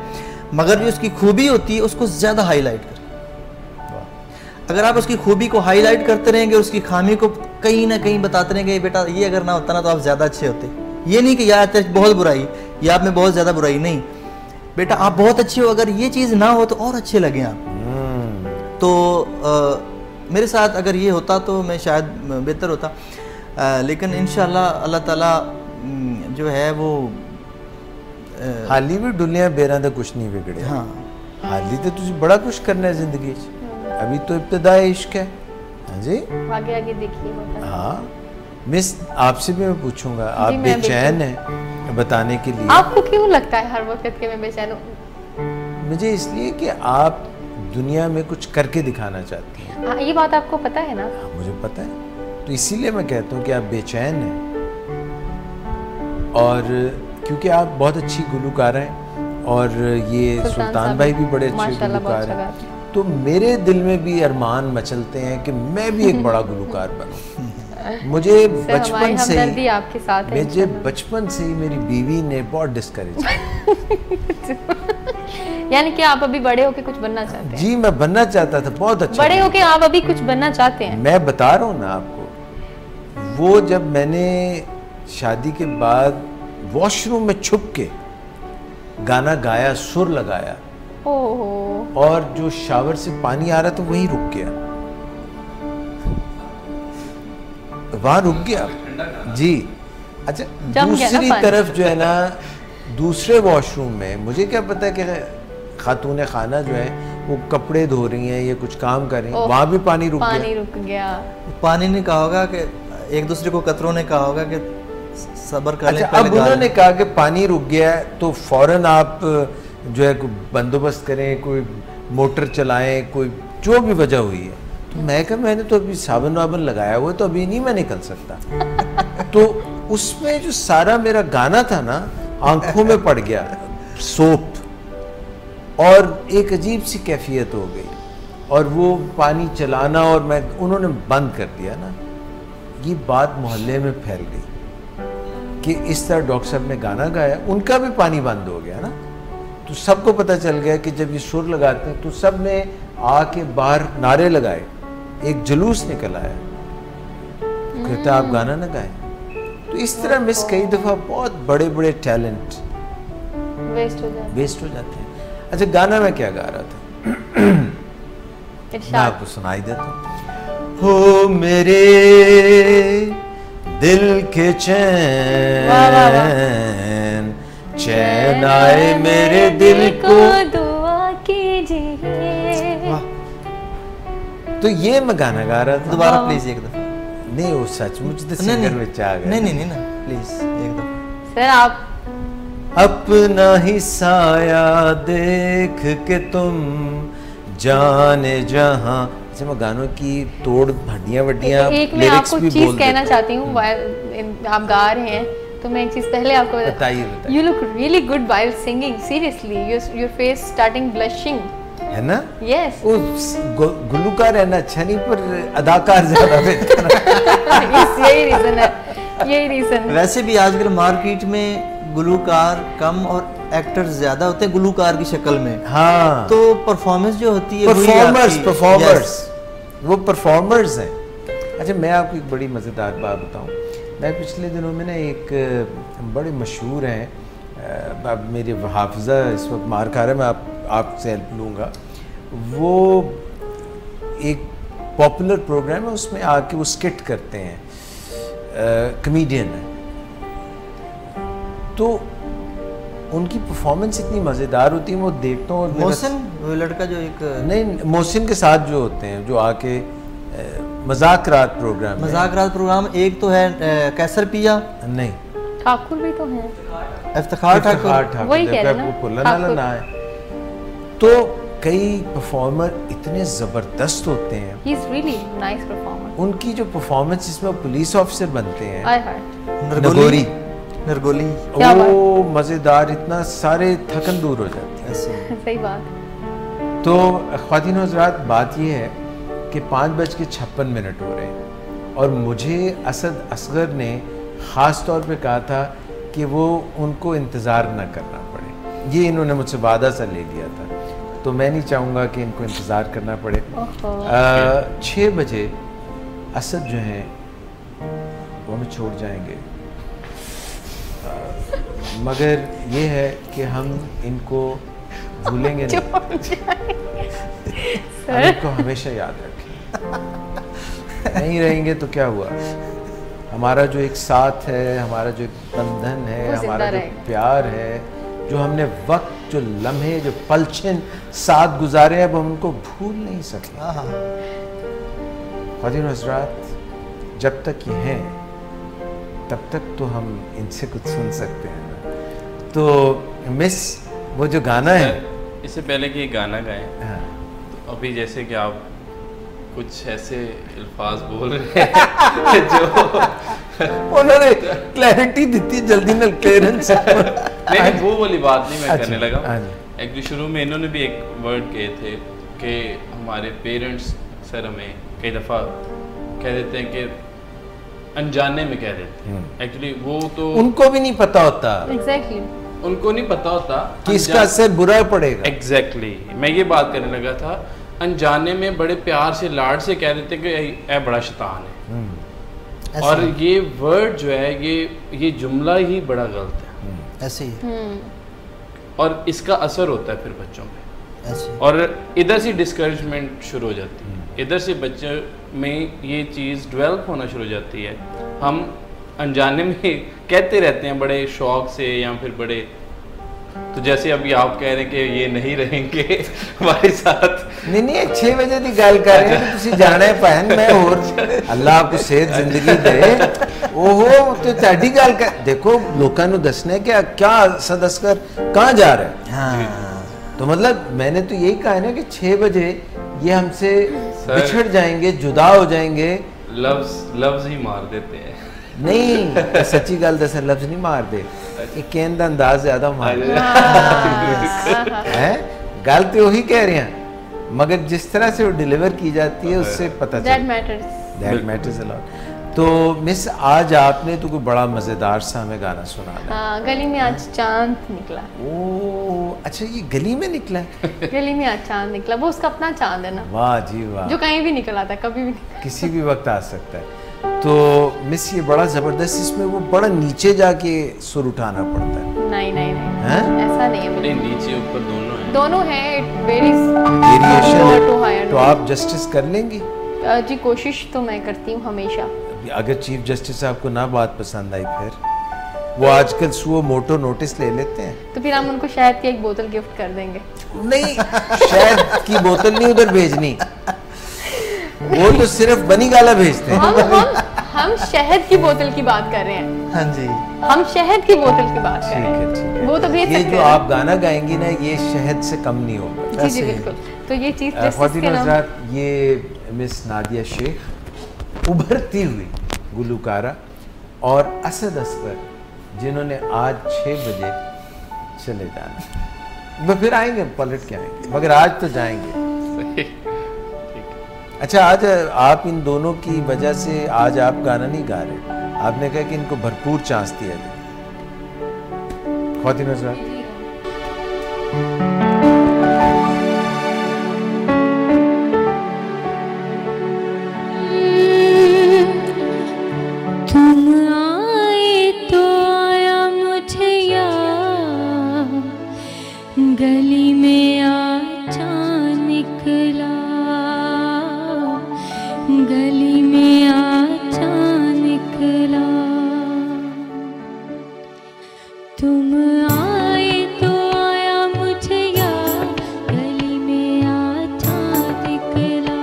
मगर जो उसकी खूबी होती है उसको ज़्यादा हाईलाइट करें। अगर आप उसकी खूबी को हाईलाइट करते रहेंगे और उसकी खामी को कहीं ना कहीं बताते रहेंगे, बेटा ये अगर ना होता ना तो आप ज़्यादा अच्छे होते। ये नहीं कि यार तेरे बहुत बुराई, या आप में बहुत ज़्यादा बुराई, नहीं बेटा आप बहुत अच्छे हो, अगर ये चीज़ ना हो तो और अच्छे लगे आप। तो मेरे साथ अगर ये होता तो मैं शायद बेहतर होता, लेकिन इंशाल्लाह अल्लाह ताला जो है वो हाली भी दुनिया बेरा दा कुछ नहीं बिगड़े। हाँ, हाली तो तुझे बड़ा कुछ करना है जिंदगी च, अभी तो इब्तिदाई इश्क है। हाँ जी, आगे आगे देखिए होता है। हाँ मिस, आपसे भी मैं पूछूंगा, आप बेचैन हैं बताने के लिए? आपको क्यों लगता है हर वक्त कि मैं बेचैन हूँ? मुझे इसलिए कि आप दुनिया में कुछ करके दिखाना चाहती हैं। हाँ, ये बात आपको पता है ना? हाँ, मुझे पता है, तो इसीलिए मैं कहता हूँ कि आप बेचैन हैं, और क्योंकि आप बहुत अच्छी गुलूकार हैं, और ये सुल्तान भाई भी बड़े अच्छे गुलूकार हैं, तो मेरे दिल में भी अरमान मचलते हैं कि मैं भी एक बड़ा गुलूकार बनूं। मुझे बचपन से ही आपके साथ है, मुझे बचपन से ही मेरी बीवी ने बहुत डिस्करेज किया। यानी कि आप अभी बड़े होके कुछ बनना चाहते हैं? जी मैं बनना चाहता था, बहुत अच्छा। बड़े होके आप अभी कुछ बनना चाहते हैं? मैं बता रहा हूँ ना आपको, वो जब मैंने शादी के बाद वॉशरूम में छुप के गाना गाया, सुर लगाया, ओहो, और जो शावर से पानी आ रहा था वहीं रुक गया, वहां रुक गया जी। अच्छा, दूसरी तरफ जो है ना, दूसरे वॉशरूम में मुझे क्या पता है कि खातून खाना जो है वो कपड़े धो रही हैं या कुछ काम कर रही हैं, वहां भी पानी रुक गया। पानी ने कहा होगा कि एक दूसरे को कतरों ने कहा होगा कि सब्र कर लें। अच्छा, अब उन्होंने कहा कि पानी रुक गया है तो फौरन आप जो है बंदोबस्त करें, कोई मोटर चलाएं, कोई जो भी वजह हुई है। तो मैं कहा मैंने तो अभी साबुन वाबन लगाया हुआ है, तो अभी नहीं मैं निकल सकता। तो उसमें जो सारा मेरा गाना था ना, आंखों में पड़ गया सोप, और एक अजीब सी कैफियत हो गई, और वो पानी चलाना, और मैं उन्होंने बंद कर दिया ना, ये बात मोहल्ले में फैल गई कि इस तरह डॉक्टर साहब ने गाना गाया, उनका भी पानी बंद हो गया ना। तो सबको पता चल गया कि जब ये सुर लगाते हैं तो सब ने आके बाहर नारे लगाए, एक जुलूस निकल आया, कहता आप गाना ना गाएं। तो इस तरह मिस कई दफ़ा बहुत बड़े बड़े टैलेंट वेस्ट हो जाते हैं। अच्छा, गाना मैं क्या गा रहा था मैं आपको सुनाई देता हूँ। हो मेरे दिल के चैन, चैन आए मेरे दिल को दुआ कीजिए। तो ये मैं गाना गा रहा था। दोबारा प्लीज एक दफा। नहीं, वो सचमुच तो सिंगर में आ गया। नहीं ना, प्लीज एक दफा। सर आप अपना ही साया देख के तुम जाने जहां। अच्छा, मैं गानों की तोड़ हड्डियां वड्डियां मैं आपको चीज कहना चाहती हूँ, आप गा रहे हैं तो मैं एक चीज पहले आपको बताइए। You look really good while singing, seriously your phase starting blushing, है ना? यस। गुलूकार रहना अच्छा नहीं, पर अदाकार ज्यादा बेहतर है। यही रीजन है, यही रीजन। वैसे भी आजकल मार्केट में गुलूकार कम और एक्टर ज्यादा होते हैं गुलूकार की शक्ल में। हाँ, तो परफॉर्मेंस जो होती है परफॉर्मर्स वो परफॉर्मर्स हैं। अच्छा, मैं आपको एक बड़ी मज़ेदार बात बताऊं। मैं पिछले दिनों में ना एक बड़े मशहूर हैं, अब मेरे हाफिज़ा इस वक्त मार खा रहा है, मैं आपसे हेल्प लूँगा। वो एक पॉपुलर प्रोग्राम है, उसमें आके वो स्किट करते हैं, कमेडियन है, तो उनकी परफॉर्मेंस इतनी मज़ेदार होती है, वो देखता हूँ। मोहसिन वो लड़का जो एक नहीं, मोहसिन के साथ जो होते हैं, जो आके मजाक रात प्रोग्राम, मजाक रात प्रोग्राम, एक तो है कैसर पिया, नहीं ठाकुर भी तो हैं, इफ्तिखार ठाकुर, वही कह रहे हैं ना, ना है। तो कई परफॉर्मर इतने ज़बरदस्त होते हैं, he is really nice performer. उनकी जो परफॉर्मेंस जिसमें पुलिस ऑफिसर बनते हैं, आई हर्ट नगोरी, नरगोली, क्या बात? वो मज़ेदार, इतना सारे थकन दूर हो जाती है। ऐसे सही बात। तो ख्वातीन और हज़रात, बात ये है कि 5:56 हो रहे हैं और मुझे असद असगर ने ख़ास तौर पे कहा था कि वो उनको इंतज़ार न करना पड़े। ये इन्होंने मुझसे वादा सा ले लिया था, तो मैं नहीं चाहूँगा कि इनको इंतज़ार करना पड़े। 6 बजे असद जो हैं वो हमें छोड़ जाएंगे, मगर ये है कि हम इनको भूलेंगे नहीं, हम इनको हमेशा याद रखेंगे। नहीं रहेंगे तो क्या हुआ, हमारा जो एक साथ है, हमारा जो एक बंधन है, वो जिंदा हमारा जो रहेगा। प्यार है, जो हमने वक्त, जो लम्हे, जो पलछिन साथ गुजारे हैं, अब हम उनको भूल नहीं सके। ख्वातीन और हज़रात, जब तक ये हैं तब तक तो हम इनसे कुछ सुन सकते हैं ना। तो मिस, वो जो गाना है, इससे पहले कि ये गाना गाएं, हाँ, तो अभी जैसे कि आप कुछ ऐसे अल्फाज बोल रहे हैं जो उन्होंने क्लैरिटी दी थी, जल्दी में क्लियरेंस। नहीं, वो वाली बात नहीं मैं अच्छा, करने लगा। हाँ। एक्चुअली शुरू में इन्होंने भी एक वर्ड कहे थे कि हमारे पेरेंट्स सर हमें कई दफ़ा कह देते हैं कि अनजाने में कह देते हैं। एक्चुअली वो तो उनको भी नहीं पता होता एग्जैक्टली, उनको नहीं पता होता कि इसका असर बुरा पड़ेगा। एग्जैक्टली मैं ये बात करने लगा था, अनजाने में बड़े प्यार से लाड से कह देते हैं कि ए बड़ा शैतान है, और ये वर्ड जो है, ये जुमला ही बड़ा गलत है, ऐसे ही, और इसका असर होता है फिर बच्चों पे, ऐसे और इधर से डिस्करेजमेंट शुरू हो जाती है, इधर से बच्चे में ये चीज़ डेवलप होना शुरू हो जाती है। हम अनजाने में कहते रहते हैं बड़े शौक से, या फिर बड़े, तो जैसे अभी आप कह रहे हैं कि ये नहीं रहेंगे हमारे साथ। नहीं 6 बजे की गल कर रहे हैं, तुसी जाना है भैन, मैं और अल्लाह आपको सेहत जिंदगी दे। ओहो, तो ताड़ी गल कर, देखो लोगों को दसना है कि क्या असद असगर कहाँ जा रहा है। हाँ, तो मतलब मैंने तो यही कहा है ना कि 6 बजे ये हमसे बिछड़ जाएंगे, जुदा हो जाएंगे। लफ्ज ही मार देते हैं। नहीं, सच्ची गल दस, लफ्ज नहीं मार दे, कहने का अंदाज ज्यादा मार है। गल तो वही कह रहे हैं, मगर जिस तरह से वो डिलीवर की जाती है उससे पता चलता है। That matters a lot। तो मिस, आज आपने तो कोई बड़ा मजेदार सा हमें गाना सुना। हाँ, गली में आज चांद निकला। ओ अच्छा, ये गली में निकला है? गली में आज चांद निकला, वो उसका अपना चांद है ना। वाह जी वाह, जो कहीं भी निकल आता है, कभी भी किसी भी वक्त आ सकता है। तो मिस, ये बड़ा जबरदस्त, इसमें वो बड़ा नीचे जाके सुर उठाना पड़ता है। नहीं नहीं नहीं, हैं? ऐसा नहीं है, नहीं, बिल्कुल। नीचे ऊपर दोनों हैं। दोनों हैं, इट वेरीज वेरिएशन। तो आप जस्टिस कर लेंगी? जी, कोशिश तो मैं करती हूँ हमेशा। अगर चीफ जस्टिस साहब को ना बात पसंद आई, फिर वो आजकल सुओ मोटो नोटिस ले लेते हैं, तो फिर हम उनको शहद की एक बोतल गिफ्ट कर देंगे। नहीं, शहद की बोतल नहीं उधर भेजनी, वो तो सिर्फ बनी गाला भेजते हैं। हम शहद की बोतल की बात कर रहे हैं। हाँ जी, हम शहद की बोतल की बात कर रहे हैं। ठीक है। वो तो भेज ये सकते जो हैं। आप गाना गाएंगी ना, ये शहद से कम नहीं होगा। जी जी बिल्कुल। तो ये चीज ख्वातीन और हज़रात, ये मिस नादिया शेख, उभरती हुई गुलकारा, और असद असगर, जिन्होंने आज 6 बजे चले जाना। वो फिर आएंगे, पलट के आएंगे, मगर आज तो जाएंगे। अच्छा, आज आप इन दोनों की वजह से आज आप गाना नहीं गा रहे, आपने कहा कि इनको भरपूर चांस दिया जाए। ख्वातीन और हज़रात, गली में आ चांद निकला। तुम आए तो आया मुझे याद, गली में आजा निकला,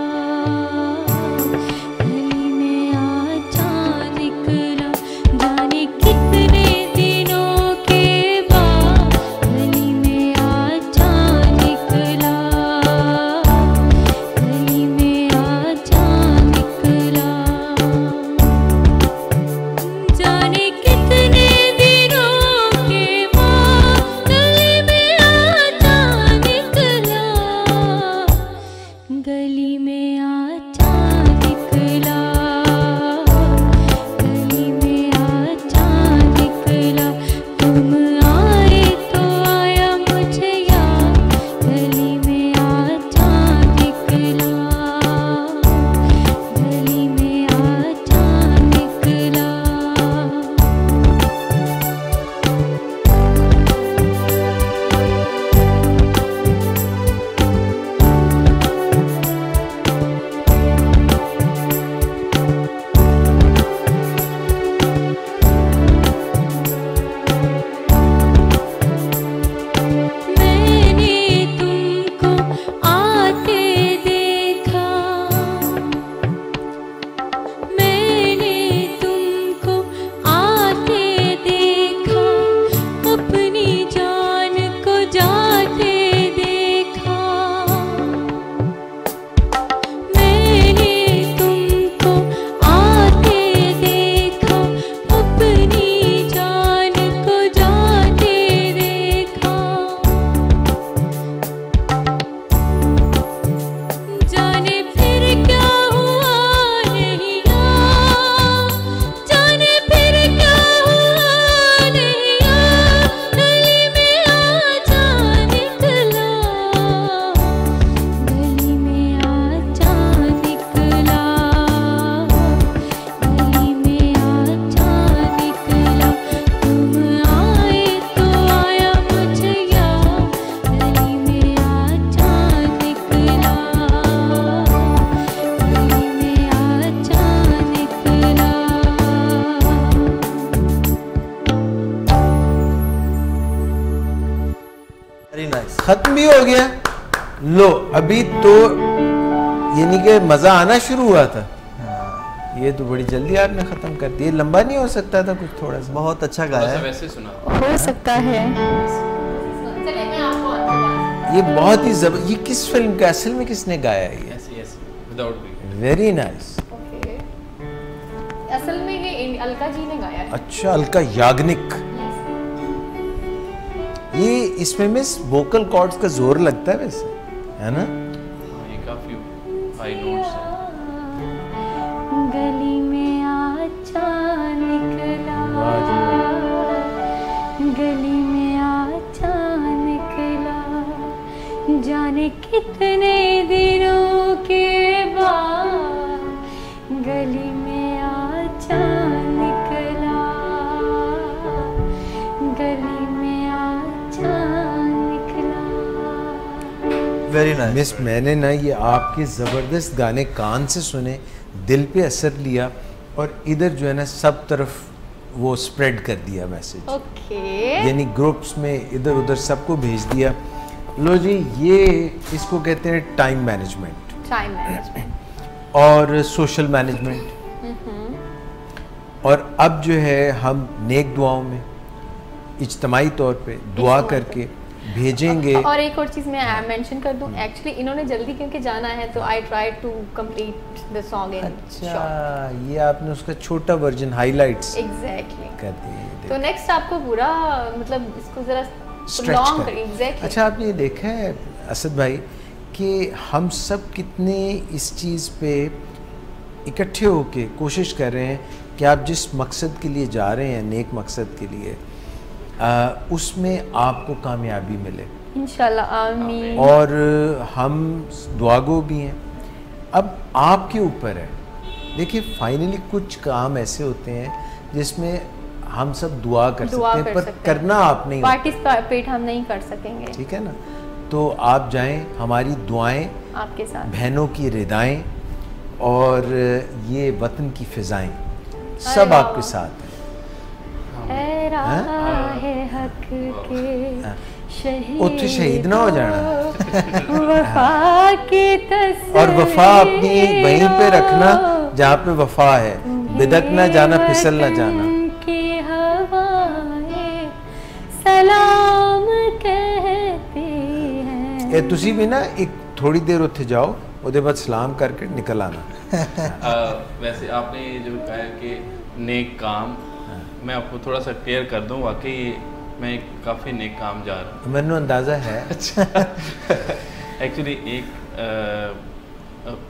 गली में आजा निकला, जाने कितने दिनों के बाद गली में आजा निकला, गली में आजा निकला, जाने कितने दिनों के बाद गली में आजा निकला, गली में आजा निकला, गली में आजा निकला, तुम आए तो आया मुझे याद, गली में आजा निकला, गली में आजा निकला। मैंने तुमको आते देखा, मैंने तुमको आते देखा, अपनी जान को जाते देखा, मैंने तुमको आते देखा, अपनी जान को जाते देखा, जाने फिर क्या हुआ नहीं आ, जाने फिर क्या हुआ नहीं आ, गली में आजा निकला, गली में आजा निकला, गली में आजा निकला, तुम आए तो आया मुझे याद, गली में आजा निकला, गली में आजा निकला। Very nice. खत्म भी हो गया। लो अभी तो यानी कि मजा आना शुरू हुआ था। ये तो बड़ी जल्दी आपने खत्म कर दिया। लंबा नहीं हो सकता था कुछ थोड़ा सा? बहुत अच्छा थोड़ा गाया सा है। वैसे सुना। हो सकता है। चलिए मैं आपको आगे ये बहुत ही ये किस फिल्म का, असल में किसने गाया है ये? ऐसे ऐसे without beat. Very nice. Okay, असल में ये अलका जी ने गाया है। अच्छा, अलका याग्निक। ये इसमें मिस वोकल कॉर्ड्स का जोर लगता है वैसे, है ना? हाँ, ये काफी हाई नोट्स हैं। गली में आजा निकला, गली में आजा निकला, जाने कितने दिनों के बाद गली में आजा निकला, गली में आजा निकला। Very nice. मिस मैंने ना ये आपके ज़बरदस्त गाने कान से सुने, दिल पे असर लिया और इधर जो है ना सब तरफ वो स्प्रेड कर दिया मैसेज। ओके, यानी ग्रुप्स में इधर उधर सबको भेज दिया। लो जी, ये इसको कहते हैं टाइम मैनेजमेंट टाइम मैनेजमेंट। और सोशल मैनेजमेंट। और अब जो है हम नेक दुआओं में इज्तमाई तौर पे दुआ करके भेजेंगे। और एक और चीज़ मैं मेंशन कर दूं, एक्चुअली इन्होंने जल्दी क्योंकि जाना है तो I try to complete the song in अच्छा, ये आपने उसका छोटा वर्जन हाइलाइट्स एग्जैक्टली कर दिए। तो नेक्स्ट आपको पूरा मतलब इसको जरा स्ट्रेच लॉन्ग कर। एग्जैक्टली। अच्छा, आपने ये देखा है असद भाई कि हम सब कितने इस चीज़ पे इकट्ठे होके कोशिश कर रहे हैं कि आप जिस मकसद के लिए जा रहे हैं, नेक मकसद के लिए, उसमें आपको कामयाबी मिले इंशाल्लाह, आमीन। और हम दुआगो भी हैं। अब आपके ऊपर है। देखिए, फाइनली कुछ काम ऐसे होते हैं जिसमें हम सब दुआ कर सकते हैं, पर करना आप नहीं, पार्टिसिपेट हम नहीं कर सकेंगे। ठीक है ना? तो आप जाएं, हमारी दुआएं आपके साथ, बहनों की रिदाएं और ये वतन की फिजाएं सब आपके साथ हैं। है राह हक के शहीद उत्थे शहीद ना हो जाना। वफा की तस्वीर और वफा अपनी वहीं पे रखना जहाँ पे वफा है, बिदक ना जाना, फिसल ना जाना। की हवाएं सलाम कहती हैं। ये तुसी भी ना एक थोड़ी देर उत्थे जाओ, उसके बाद सलाम करके निकल आना। वैसे आपने ये जो कहा है कि नेक काम, मैं आपको थोड़ा सा क्लियर कर दूं, वाकई मैं काफ़ी नेक काम जा रहा हूँ। मैंने अंदाजा है। एक्चुअली एक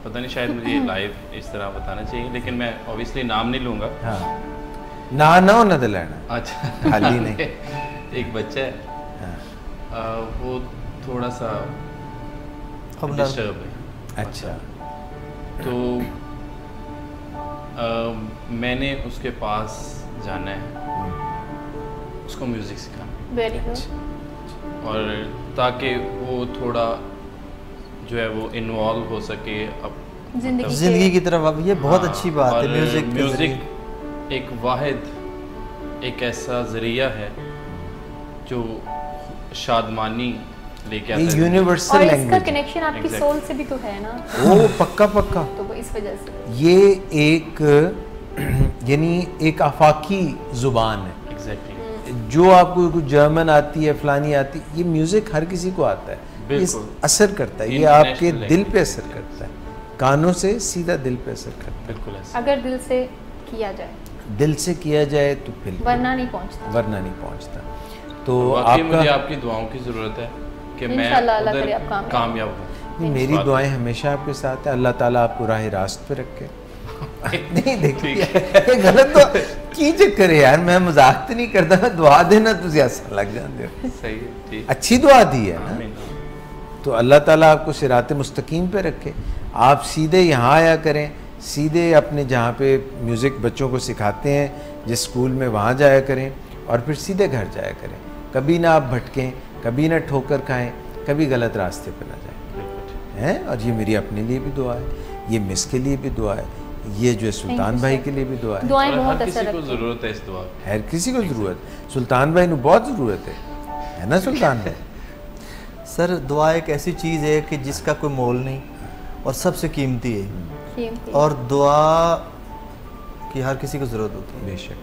पता नहीं, शायद मुझे लाइव इस तरह बताना चाहिए, लेकिन मैं ऑब्वियसली नाम नहीं लूँगा। हाँ, ना उन्हें तो लेना। अच्छा, खाली नहीं। एक बच्चा है, हाँ। वो थोड़ा सा डिस्टर्ब है। अच्छा। तो मैंने उसके पास जाना है, उसको म्यूज़िक सिखाना, वेरी गुड। और ताकि वो थोड़ा जो है वो इन्वॉल्व हो सके अब जिंदगी की तरफ। अब ये बहुत अच्छी बात है। म्यूज़िक एक वाहिद एक ऐसा ज़रिया है जो शादमानी लेके आता है। यूनिवर्सल और इसका लैंग्वेज। कनेक्शन आपकी Exactly. सोल से भी तो है ना, ओ पक्का पक्का। तो वो इस वजह से ये एक यानी एक आफाकी जुबान है। एग्जैक्टली। जो आपको कुछ जर्मन आती है, फलानी आती है, ये म्यूजिक हर किसी को आता है। ये बिल्कुल। असर करता है, ये International आपके language। दिल पे असर करता है, कानों से सीधा दिल पे असर करता बिल्कुल ऐसा। अगर दिल से किया जाए, है। दिल से किया जाए तो फिर वरना नहीं पहुंचता। वरना नहीं पहुंचता। तो वाकई मुझे आपका आपकी दुआओं की ज़रूरत है कि मैं इंशाल्लाह अल्लाह उधर करे आप कामयाब हूँ। मेरी दुआएं हमेशा आपके साथ है। अल्लाह ताला आपको राह रास्त पे रखे। नहीं देखिए, ये गलत तो की चक्कर है यार, मैं मजाक तो नहीं करता, मैं दुआ देना तुझे ऐसा लग जाते हो। सही है, ठीक। अच्छी दुआ दी है ना, आमीन। तो अल्लाह ताला आपको सिराते मुस्तकीम पे रखे। आप सीधे यहाँ आया करें, सीधे अपने जहाँ पे म्यूज़िक बच्चों को सिखाते हैं जिस स्कूल में, वहाँ जाया करें और फिर सीधे घर जाया करें। कभी ना आप भटकें, कभी ना ठोकर खाएं, कभी गलत रास्ते पे ना जाएं, हैं। और ये मेरी अपने लिए भी दुआ है, ये मिस के लिए भी दुआ है, ये जो है सुल्तान भाई के लिए भी दुआ है। दुआएं और बहुत हर असर किसी को रखती हैं। ज़रूरत है इस दुआ की। हर किसी को ज़रूरत, सुल्तान भाई ने बहुत ज़रूरत है ना सुल्तान भाई। सर दुआ एक ऐसी चीज़ है कि जिसका कोई मोल नहीं और सबसे कीमती है, कीमती। और दुआ की हर किसी को ज़रूरत होती है। बेशक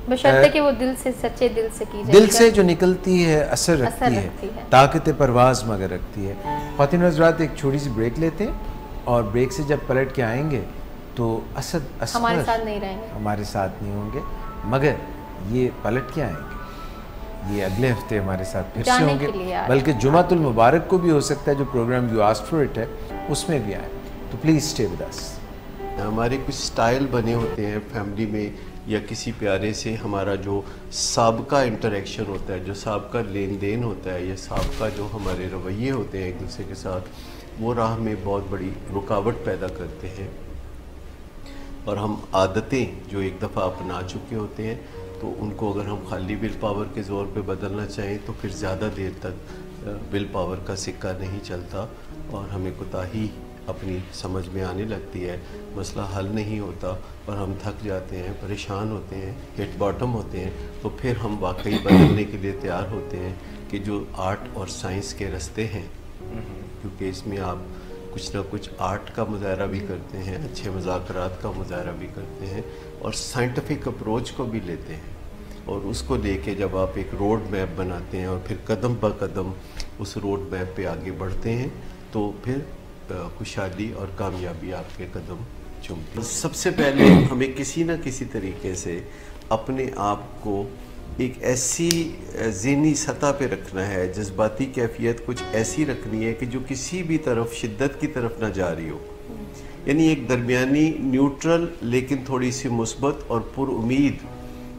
बशर्ते कि वो दिल से, सच्चे दिल से की जाए। दिल से जो निकलती है असर रखती असर है, रखती है। ताकत परवाज मगर रखती है। ख़वातीन हज़रात, एक छोटी सी ब्रेक लेते हैं और ब्रेक से जब पलट के आएंगे तो असर हमारे साथ नहीं रहेंगे, हमारे साथ नहीं होंगे, मगर ये पलट के आएंगे। ये अगले हफ्ते हमारे साथ फिर से जाने होंगे, के लिए आ रहे बल्कि जुमातुल मुबारक को भी हो सकता है, जो program you asked for it है उसमें भी आए। तो प्लीज़ स्टे विद अस। हमारे कुछ स्टाइल बने होते हैं फैमिली में, या किसी प्यारे से हमारा जो साबका इंटरेक्शन होता है, जो साबका लेन देन होता है, या साबका जो हमारे रवैये होते हैं एक दूसरे के साथ, वो राह में बहुत बड़ी रुकावट पैदा करते हैं। और हम आदतें जो एक दफ़ा अपना चुके होते हैं, तो उनको अगर हम खाली विल पावर के ज़ोर पे बदलना चाहें तो फिर ज़्यादा देर तक विल पावर का सिक्का नहीं चलता और हमें कोताही अपनी समझ में आने लगती है, मसला हल नहीं होता और हम थक जाते हैं, परेशान होते हैं, हिट बॉटम होते हैं। तो फिर हम वाकई बदलने के लिए तैयार होते हैं कि जो आर्ट और साइंस के रास्ते हैं, क्योंकि इसमें आप कुछ ना कुछ आर्ट का मुजाहरा भी करते हैं, अच्छे मुज़ाकरात का मुजाहरा भी करते हैं और साइंटिफिक अप्रोच को भी लेते हैं, और उसको लेके जब आप एक रोड मैप बनाते हैं और फिर कदम ब कदम उस रोड मैप पे आगे बढ़ते हैं, तो फिर खुशहाली और कामयाबी आपके कदम चूमती है। सबसे पहले हमें किसी न किसी तरीके से अपने आप को एक ऐसी ज़हनी सतह पे रखना है, जज्बाती कैफियत कुछ ऐसी रखनी है कि जो किसी भी तरफ शिद्दत की तरफ ना जा रही हो, यानी एक दरमियानी न्यूट्रल लेकिन थोड़ी सी मुस्बत और पुरुमीद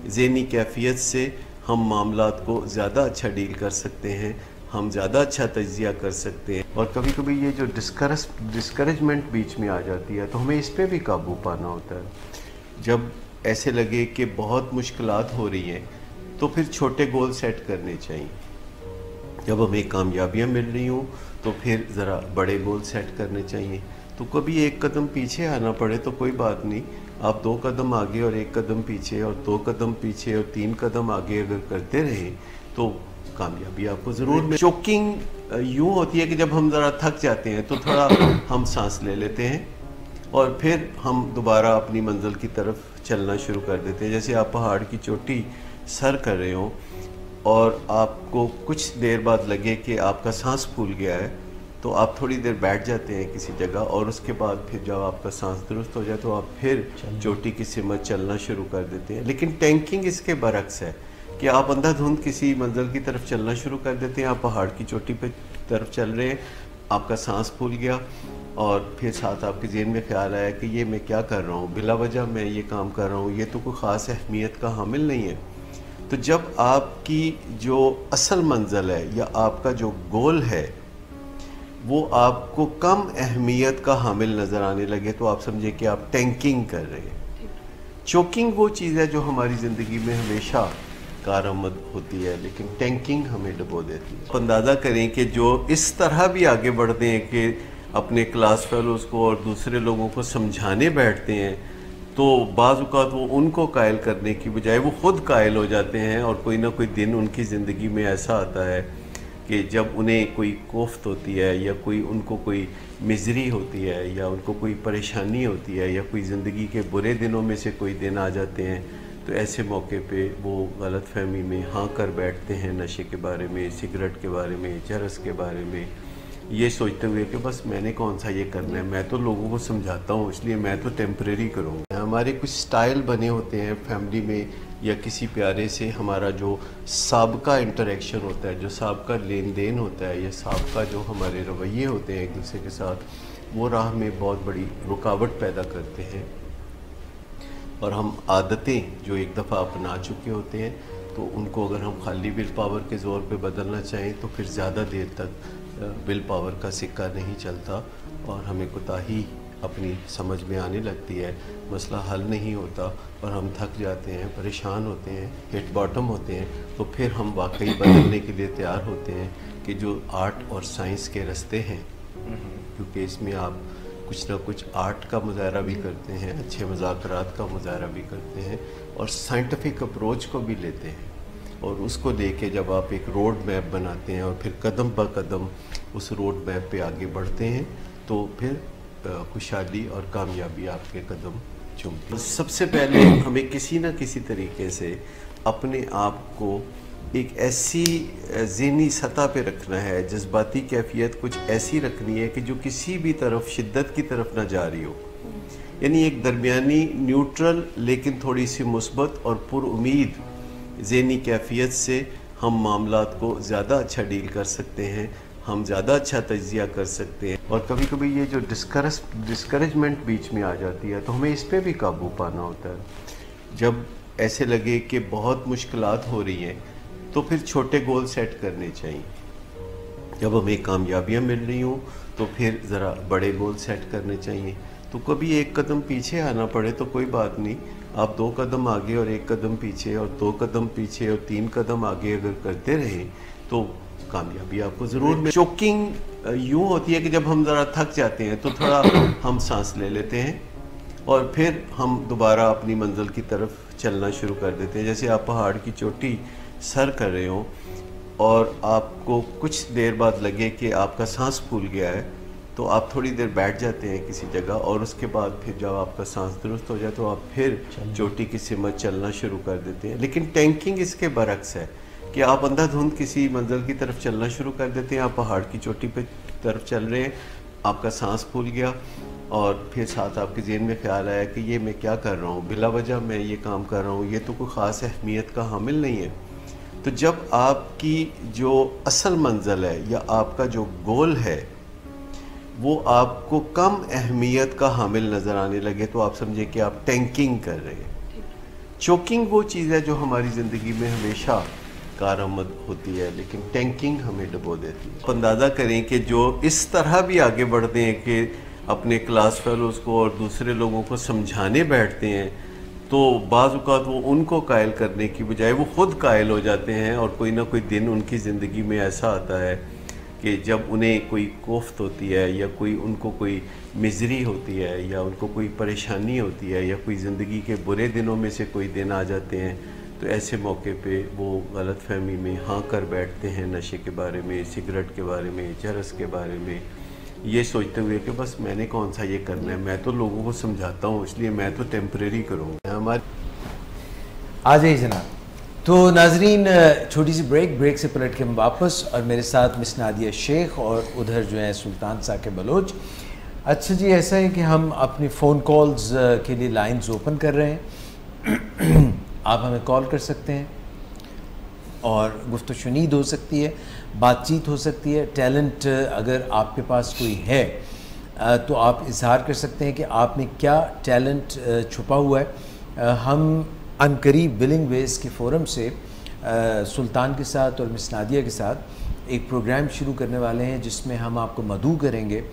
ज़हनी कैफियत से हम मामलात को ज़्यादा अच्छा डील कर सकते हैं, हम ज़्यादा अच्छा तज्ज़िया कर सकते हैं। और कभी कभी ये जो डिस्करेजमेंट बीच में आ जाती है, तो हमें इस पर भी काबू पाना होता है। जब ऐसे लगे कि बहुत मुश्किलात हो रही हैं, तो फिर छोटे गोल सेट करने चाहिए। जब हमें कामयाबियाँ मिल रही हों, तो फिर ज़रा बड़े गोल सेट करने चाहिए। तो कभी एक कदम पीछे आना पड़े तो कोई बात नहीं, आप 2 कदम आगे और 1 कदम पीछे और 2 कदम पीछे और 3 कदम आगे अगर करते रहें तो कामयाबी आपको ज़रूर मिले। चोकिंग यूँ होती है कि जब हम ज़रा थक जाते हैं तो थोड़ा हम सांस ले लेते हैं और फिर हम दोबारा अपनी मंजिल की तरफ चलना शुरू कर देते हैं। जैसे आप पहाड़ की चोटी सर कर रहे हो और आपको कुछ देर बाद लगे कि आपका सांस फूल गया है, तो आप थोड़ी देर बैठ जाते हैं किसी जगह और उसके बाद फिर जब आपका सांस दुरुस्त हो जाए तो आप फिर चोटी की सिमत चलना शुरू कर देते हैं। लेकिन टैंकिंग इसके बरक्स है कि आप अंधाधुंध किसी मंजिल की तरफ चलना शुरू कर देते हैं। आप पहाड़ की चोटी पे तरफ चल रहे हैं, आपका सांस फूल गया और फिर साथ आपके ज़हन में ख्याल आया कि ये मैं क्या कर रहा हूँ, बिला वजह मैं ये काम कर रहा हूँ, ये तो कोई ख़ास अहमियत का हामिल नहीं है। तो जब आपकी जो असल मंजिल है या आपका जो गोल है वो आपको कम अहमियत का हामिल नज़र आने लगे तो आप समझे कि आप टैंकिंग कर रहे हैं। चोकिंग वो चीज़ है जो हमारी ज़िंदगी में हमेशा कारआमद होती है, लेकिन टैंकिंग हमें डुबो देती है। अंदाज़ा करें कि जो इस तरह भी आगे बढ़ते हैं कि अपने क्लास फेलोज़ को और दूसरे लोगों को समझाने बैठते हैं तो बाज़ औक़ात वो उनको कायल करने की बजाय वो ख़ुद कायल हो जाते हैं और कोई ना कोई दिन उनकी ज़िंदगी में ऐसा आता है कि जब उन्हें कोई कोफ्त होती है या कोई उनको कोई मिज़री होती है या उनको कोई परेशानी होती है या कोई ज़िंदगी के बुरे दिनों में से कोई दिन आ जाते हैं, तो ऐसे मौके पे वो गलत फहमी में हाँ कर बैठते हैं नशे के बारे में, सिगरेट के बारे में, चरस के बारे में, ये सोचते हुए कि बस मैंने कौन सा ये करना है, मैं तो लोगों को समझाता हूँ इसलिए मैं तो टेम्परेरी करूँगा। हमारे कुछ स्टाइल बने होते हैं फैमिली में या किसी प्यारे से हमारा जो साबका इंटरेक्शन होता है, जो साबका लेन देन होता है या साबका जो हमारे रवैये होते हैं एक दूसरे के साथ, वो राह में बहुत बड़ी रुकावट पैदा करते हैं और हम आदतें जो एक दफ़ा अपना चुके होते हैं तो उनको अगर हम खाली विल पावर के ज़ोर पे बदलना चाहें तो फिर ज़्यादा देर तक विल पावर का सिक्का नहीं चलता और हमें कोताही अपनी समझ में आने लगती है, मसला हल नहीं होता और हम थक जाते हैं, परेशान होते हैं, हिट बॉटम होते हैं। तो फिर हम वाकई बदलने के लिए तैयार होते हैं कि जो आर्ट और साइंस के रास्ते हैं, क्योंकि इसमें आप कुछ ना कुछ आर्ट का मुजाहरा भी करते हैं, अच्छे मज़ाकरात का मुजाहरा भी करते हैं और साइंटिफिक अप्रोच को भी लेते हैं और उसको लेके जब आप एक रोड मैप बनाते हैं और फिर कदम ब कदम उस रोड मैप पे आगे बढ़ते हैं तो फिर खुशहाली और कामयाबी आपके कदम चूमती है। सबसे पहले हमें किसी न किसी तरीके से अपने आप को एक ऐसी ज़हनी सतह पे रखना है, जज्बाती कैफियत कुछ ऐसी रखनी है कि जो किसी भी तरफ शिद्दत की तरफ ना जा रही हो, यानी एक दरमियानी न्यूट्रल लेकिन थोड़ी सी मुस्बत और पुरुमीद ज़हनी कैफियत से हम मामलात को ज़्यादा अच्छा डील कर सकते हैं, हम ज़्यादा अच्छा तज्ज़िया कर सकते हैं। और कभी कभी ये जो डिस्करेजमेंट बीच में आ जाती है तो हमें इस पर भी काबू पाना होता है। जब ऐसे लगे कि बहुत मुश्किलात हो रही हैं तो फिर छोटे गोल सेट करने चाहिए। जब हमें कामयाबियाँ मिल रही हों तो फिर ज़रा बड़े गोल सेट करने चाहिए। तो कभी एक कदम पीछे आना पड़े तो कोई बात नहीं, आप 2 कदम आगे और 1 कदम पीछे और 2 कदम पीछे और 3 कदम आगे अगर करते रहें तो कामयाबी आपको ज़रूर मिले। चोकिंग यूँ होती है कि जब हम ज़रा थक जाते हैं तो थोड़ा हम सांस ले लेते हैं और फिर हम दोबारा अपनी मंजिल की तरफ चलना शुरू कर देते हैं। जैसे आप पहाड़ की चोटी सर कर रहे हो और आपको कुछ देर बाद लगे कि आपका सांस फूल गया है, तो आप थोड़ी देर बैठ जाते हैं किसी जगह और उसके बाद फिर जब आपका सांस दुरुस्त हो जाए तो आप फिर चोटी की सिमत चलना शुरू कर देते हैं। लेकिन टैंकिंग इसके बरक्स है कि आप अंधाधुंध किसी मंजिल की तरफ चलना शुरू कर देते हैं। आप पहाड़ की चोटी पे तरफ चल रहे हैं, आपका सांस फूल गया और फिर साथ आपके ज़हन में ख्याल आया कि ये मैं क्या कर रहा हूँ, बिला वजह मैं ये काम कर रहा हूँ, ये तो कोई ख़ास अहमियत का हामिल नहीं है। तो जब आपकी जो असल मंजिल है या आपका जो गोल है वो आपको कम अहमियत का हामिल नज़र आने लगे तो आप समझे कि आप टैंकिंग कर रहे हैं। चोकिंग वो चीज़ है जो हमारी ज़िंदगी में हमेशा कारआमद होती है, लेकिन टैंकिंग हमें डुबो देती है। अंदाज़ा करें कि जो इस तरह भी आगे बढ़ते हैं कि अपने क्लास फेलोज़ को और दूसरे लोगों को समझाने बैठते हैं तो बाज़ औक़ात वो उनको कायल करने की बजाय वो ख़ुद कायल हो जाते हैं और कोई ना कोई दिन उनकी ज़िंदगी में ऐसा आता है कि जब उन्हें कोई कोफ्त होती है या कोई उनको कोई मिजरी होती है या उनको कोई परेशानी होती है या कोई ज़िंदगी के बुरे दिनों में से कोई दिन आ जाते हैं, तो ऐसे मौके पे वो गलत फहमी में हाँ कर बैठते हैं नशे के बारे में, सिगरेट के बारे में, चरस के बारे में, ये सोचते हुए कि बस मैंने कौन सा ये करना है, मैं तो लोगों को समझाता हूँ इसलिए मैं तो टेम्परेरी करूँगा। हमारे आ जाइए जनाब। तो नाजरीन, छोटी सी ब्रेक से पलट के हम वापस, और मेरे साथ मिस नादिया शेख और उधर जो है सुल्तान साकिब बलोच। अच्छा जी, ऐसा है कि हम अपनी फ़ोन कॉल्स के लिए लाइंस ओपन कर रहे हैं। आप हमें कॉल कर सकते हैं और गुफ्तगू शुनीद हो सकती है, बातचीत हो सकती है। टैलेंट अगर आपके पास कोई है तो आप इजहार कर सकते हैं कि आप में क्या टैलेंट छुपा हुआ है। हम अनकरीब विलिंग वेज के फोरम से सुल्तान के साथ और मिस नादिया के साथ एक प्रोग्राम शुरू करने वाले हैं जिसमें हम आपको मदऊ करेंगे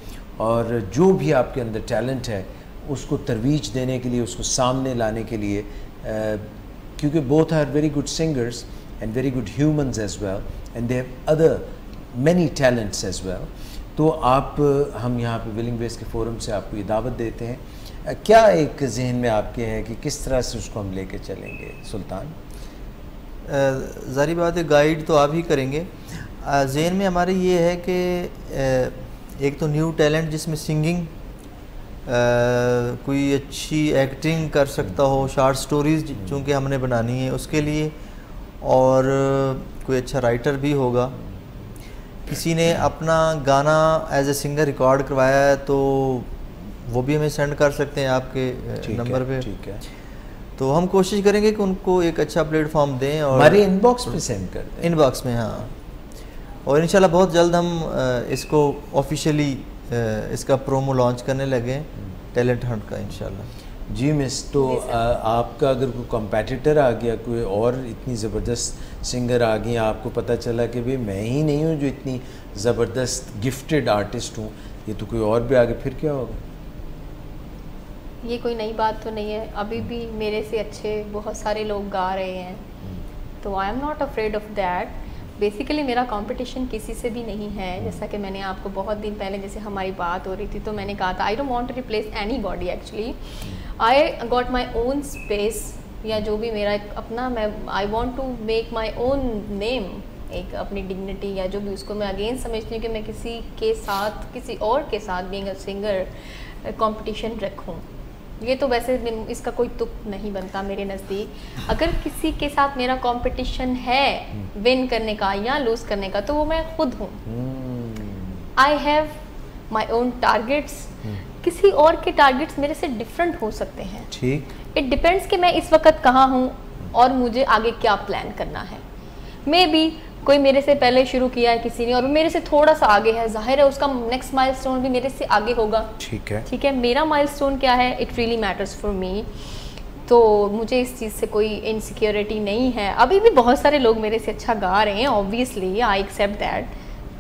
और जो भी आपके अंदर टैलेंट है उसको तरवीज देने के लिए, उसको सामने लाने के लिए, क्योंकि both are very good singers and very good humans as well and they have other many talents as well. तो हम यहाँ पे विलिंग वेज के फोरम से आपको ये दावत देते हैं। क्या एक जहन में आपके है कि किस तरह से उसको हम लेके चलेंगे सुल्तान? ज़ाहिर बात है गाइड तो आप ही करेंगे। जहन में हमारे ये है कि एक तो न्यू टैलेंट जिसमें सिंगिंग, कोई अच्छी एक्टिंग कर सकता हो, शॉर्ट स्टोरीज़ चूँकि हमने बनानी है उसके लिए, और कोई अच्छा राइटर भी होगा। किसी ने अपना गाना एज ए सिंगर रिकॉर्ड करवाया है तो वो भी हमें सेंड कर सकते हैं आपके नंबर पे। ठीक है, तो हम कोशिश करेंगे कि उनको एक अच्छा प्लेटफॉर्म दें और हमारे इनबॉक्स पे सेंड कर दें। इनबॉक्स में, हाँ। और इंशाल्लाह बहुत जल्द हम इसको ऑफिशियली इसका प्रोमो लॉन्च करने लगे टैलेंट हंट का इंशाल्लाह। जी मिस, तो आपका अगर कोई कॉम्पिटिटर आ गया, कोई और इतनी ज़बरदस्त सिंगर आ गई, आपको पता चला कि भाई मैं ही नहीं हूँ जो इतनी ज़बरदस्त गिफ्टेड आर्टिस्ट हूँ, ये तो कोई और भी आ गया, फिर क्या होगा? ये कोई नई बात तो नहीं है, अभी भी मेरे से अच्छे बहुत सारे लोग गा रहे हैं, तो I am not afraid of that. Basically मेरा कंपटीशन किसी से भी नहीं है। जैसा कि मैंने आपको बहुत दिन पहले जैसे हमारी बात हो रही थी तो मैंने कहा था I don't want to replace anybody, actually I got my own space, या जो भी मेरा एक अपना, मैं I want to make my own name, एक अपनी डिग्निटी या जो भी, उसको मैं अगेन समझती हूँ कि मैं किसी के साथ, किसी और के साथ बीइंग अ सिंगर कंपटीशन रखूँ। ये तो वैसे इसका कोई तुक नहीं बनता मेरे नज़दीक। अगर किसी के साथ मेरा कंपटीशन है विन करने का या लूज करने का तो वो मैं खुद हूँ। I have my own targets, किसी और के टारगेट्स मेरे से डिफरेंट हो सकते हैं। ठीक, इट डिपेंड्स कि मैं इस वक्त कहाँ हूँ और मुझे आगे क्या प्लान करना है। मे बी कोई मेरे से पहले शुरू किया है किसी ने और मेरे से थोड़ा सा आगे है, जाहिर है उसका नेक्स्ट माइलस्टोन भी मेरे से आगे होगा। ठीक है, ठीक है, मेरा माइलस्टोन क्या है, it really matters for me. तो मुझे इस चीज़ से कोई इनसिक्योरिटी नहीं है। अभी भी बहुत सारे लोग मेरे से अच्छा गा रहे हैं, ऑब्वियसली आई एक्सेप्ट दैट।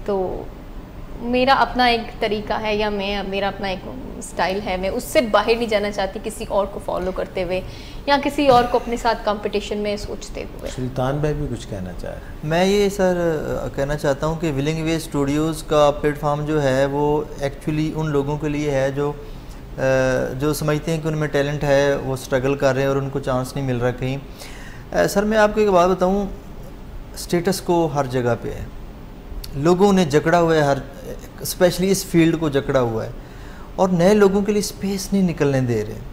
तो मेरा अपना एक तरीका है या मेरा अपना एक स्टाइल है, मैं उससे बाहर नहीं जाना चाहती किसी और को फॉलो करते हुए या किसी और को अपने साथ कंपटीशन में सोचते हुए। सुल्तान भाई भी कुछ कहना चाह रहे हैं? मैं ये सर कहना चाहता हूँ कि विलिंग वे स्टूडियोज़ का प्लेटफॉर्म जो है वो एक्चुअली उन लोगों के लिए है जो समझते हैं कि उनमें टैलेंट है, वो स्ट्रगल कर रहे हैं और उनको चांस नहीं मिल रहा कहीं। सर मैं आपको एक बात बताऊँ, स्टेटस को हर जगह पे है, लोगों ने जकड़ा हुआ है, हर स्पेशली इस फील्ड को जकड़ा हुआ है और नए लोगों के लिए स्पेस नहीं निकलने दे रहे।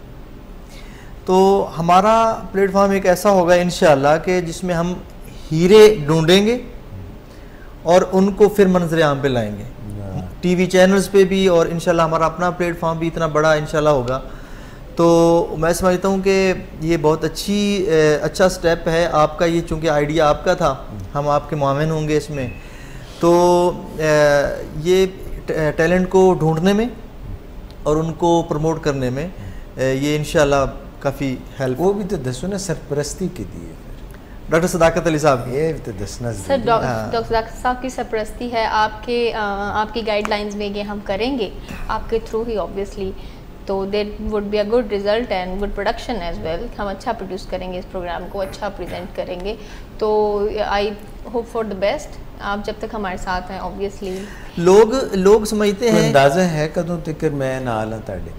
तो हमारा प्लेटफॉर्म एक ऐसा होगा इंशाल्लाह कि जिसमें हम हीरे ढूंढेंगे और उनको फिर मंजर आम पे लाएंगे, टीवी चैनल्स पे भी, और इंशाल्लाह हमारा अपना प्लेटफॉर्म भी इतना बड़ा इंशाल्लाह होगा। तो मैं समझता हूँ कि ये बहुत अच्छा स्टेप है आपका, ये चूँकि आइडिया आपका था, हम आपके मुआविन होंगे इसमें। तो ये टैलेंट को ढूंढने में और उनको प्रमोट करने में ये इंशाल्लाह काफ़ी हेल्प। वो भी तो दसो ना, सरपरस्ती की दी है डॉक्टर सदाकत अली साहब, ये तो दसना सर। डॉक्टर सदाकत साहब की सरपरस्ती है, आपकी गाइडलाइंस में ये हम करेंगे आपके थ्रू ही ऑब्वियसली। तो there would be a good result and good production as well. हम अच्छा प्रोड्यूस करेंगे इस प्रोग्राम को, अच्छा प्रेजेंट करेंगे। तो I hope for the best. आप जब तक हमारे साथ हैं ऑब्वियसली लोग समझते हैं अंदाजा है कदों तक मैं नाल हां ताड़े,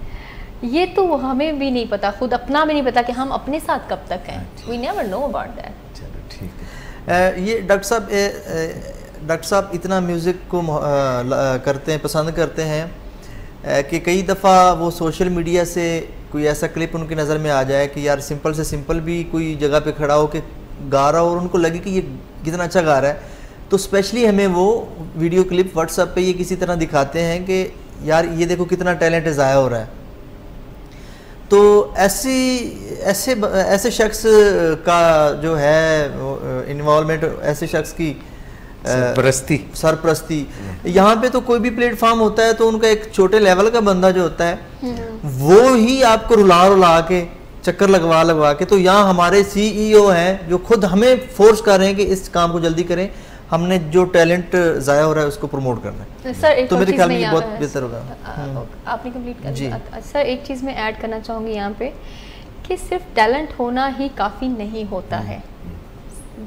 ये तो हमें भी नहीं पता, खुद अपना भी नहीं पता कि हम अपने साथ कब तक हैं। We never know about that. चलो ठीक है। ये डॉक्टर साहब इतना म्यूज़िक को करते हैं, पसंद करते हैं कि कई दफ़ा वो सोशल मीडिया से कोई ऐसा क्लिप उनकी नज़र में आ जाए कि यार सिंपल से सिंपल भी कोई जगह पे खड़ा हो के गा रहा हो और उनको लगे कि ये कितना अच्छा गा रहा है, तो स्पेशली हमें वो वीडियो क्लिप व्हाट्सएप पे ये किसी तरह दिखाते हैं कि यार ये देखो कितना टैलेंट ज़ाया हो रहा है। तो ऐसे शख्स का जो है इन्वॉल्वमेंट, ऐसे शख्स की सरपरस्ती यहाँ पे तो कोई भी प्लेटफॉर्म होता है तो उनका एक छोटे लेवल का बंदा जो होता है वो ही आपको रुला के चक्कर लगवा के, तो यहाँ हमारे CEO हैं जो खुद हमें फोर्स कर रहे हैं कि इस काम को जल्दी करें, हमने जो टैलेंट ज़ाया हो रहा है उसको प्रमोट करना है। सर तो मेरे ख्याल में ये बहुत बेहतर होगा। आपने कंप्लीट कर जी। सर एक चीज़ मैं ऐड करना चाहूँगी यहाँ पे कि सिर्फ टैलेंट होना ही काफ़ी नहीं होता है।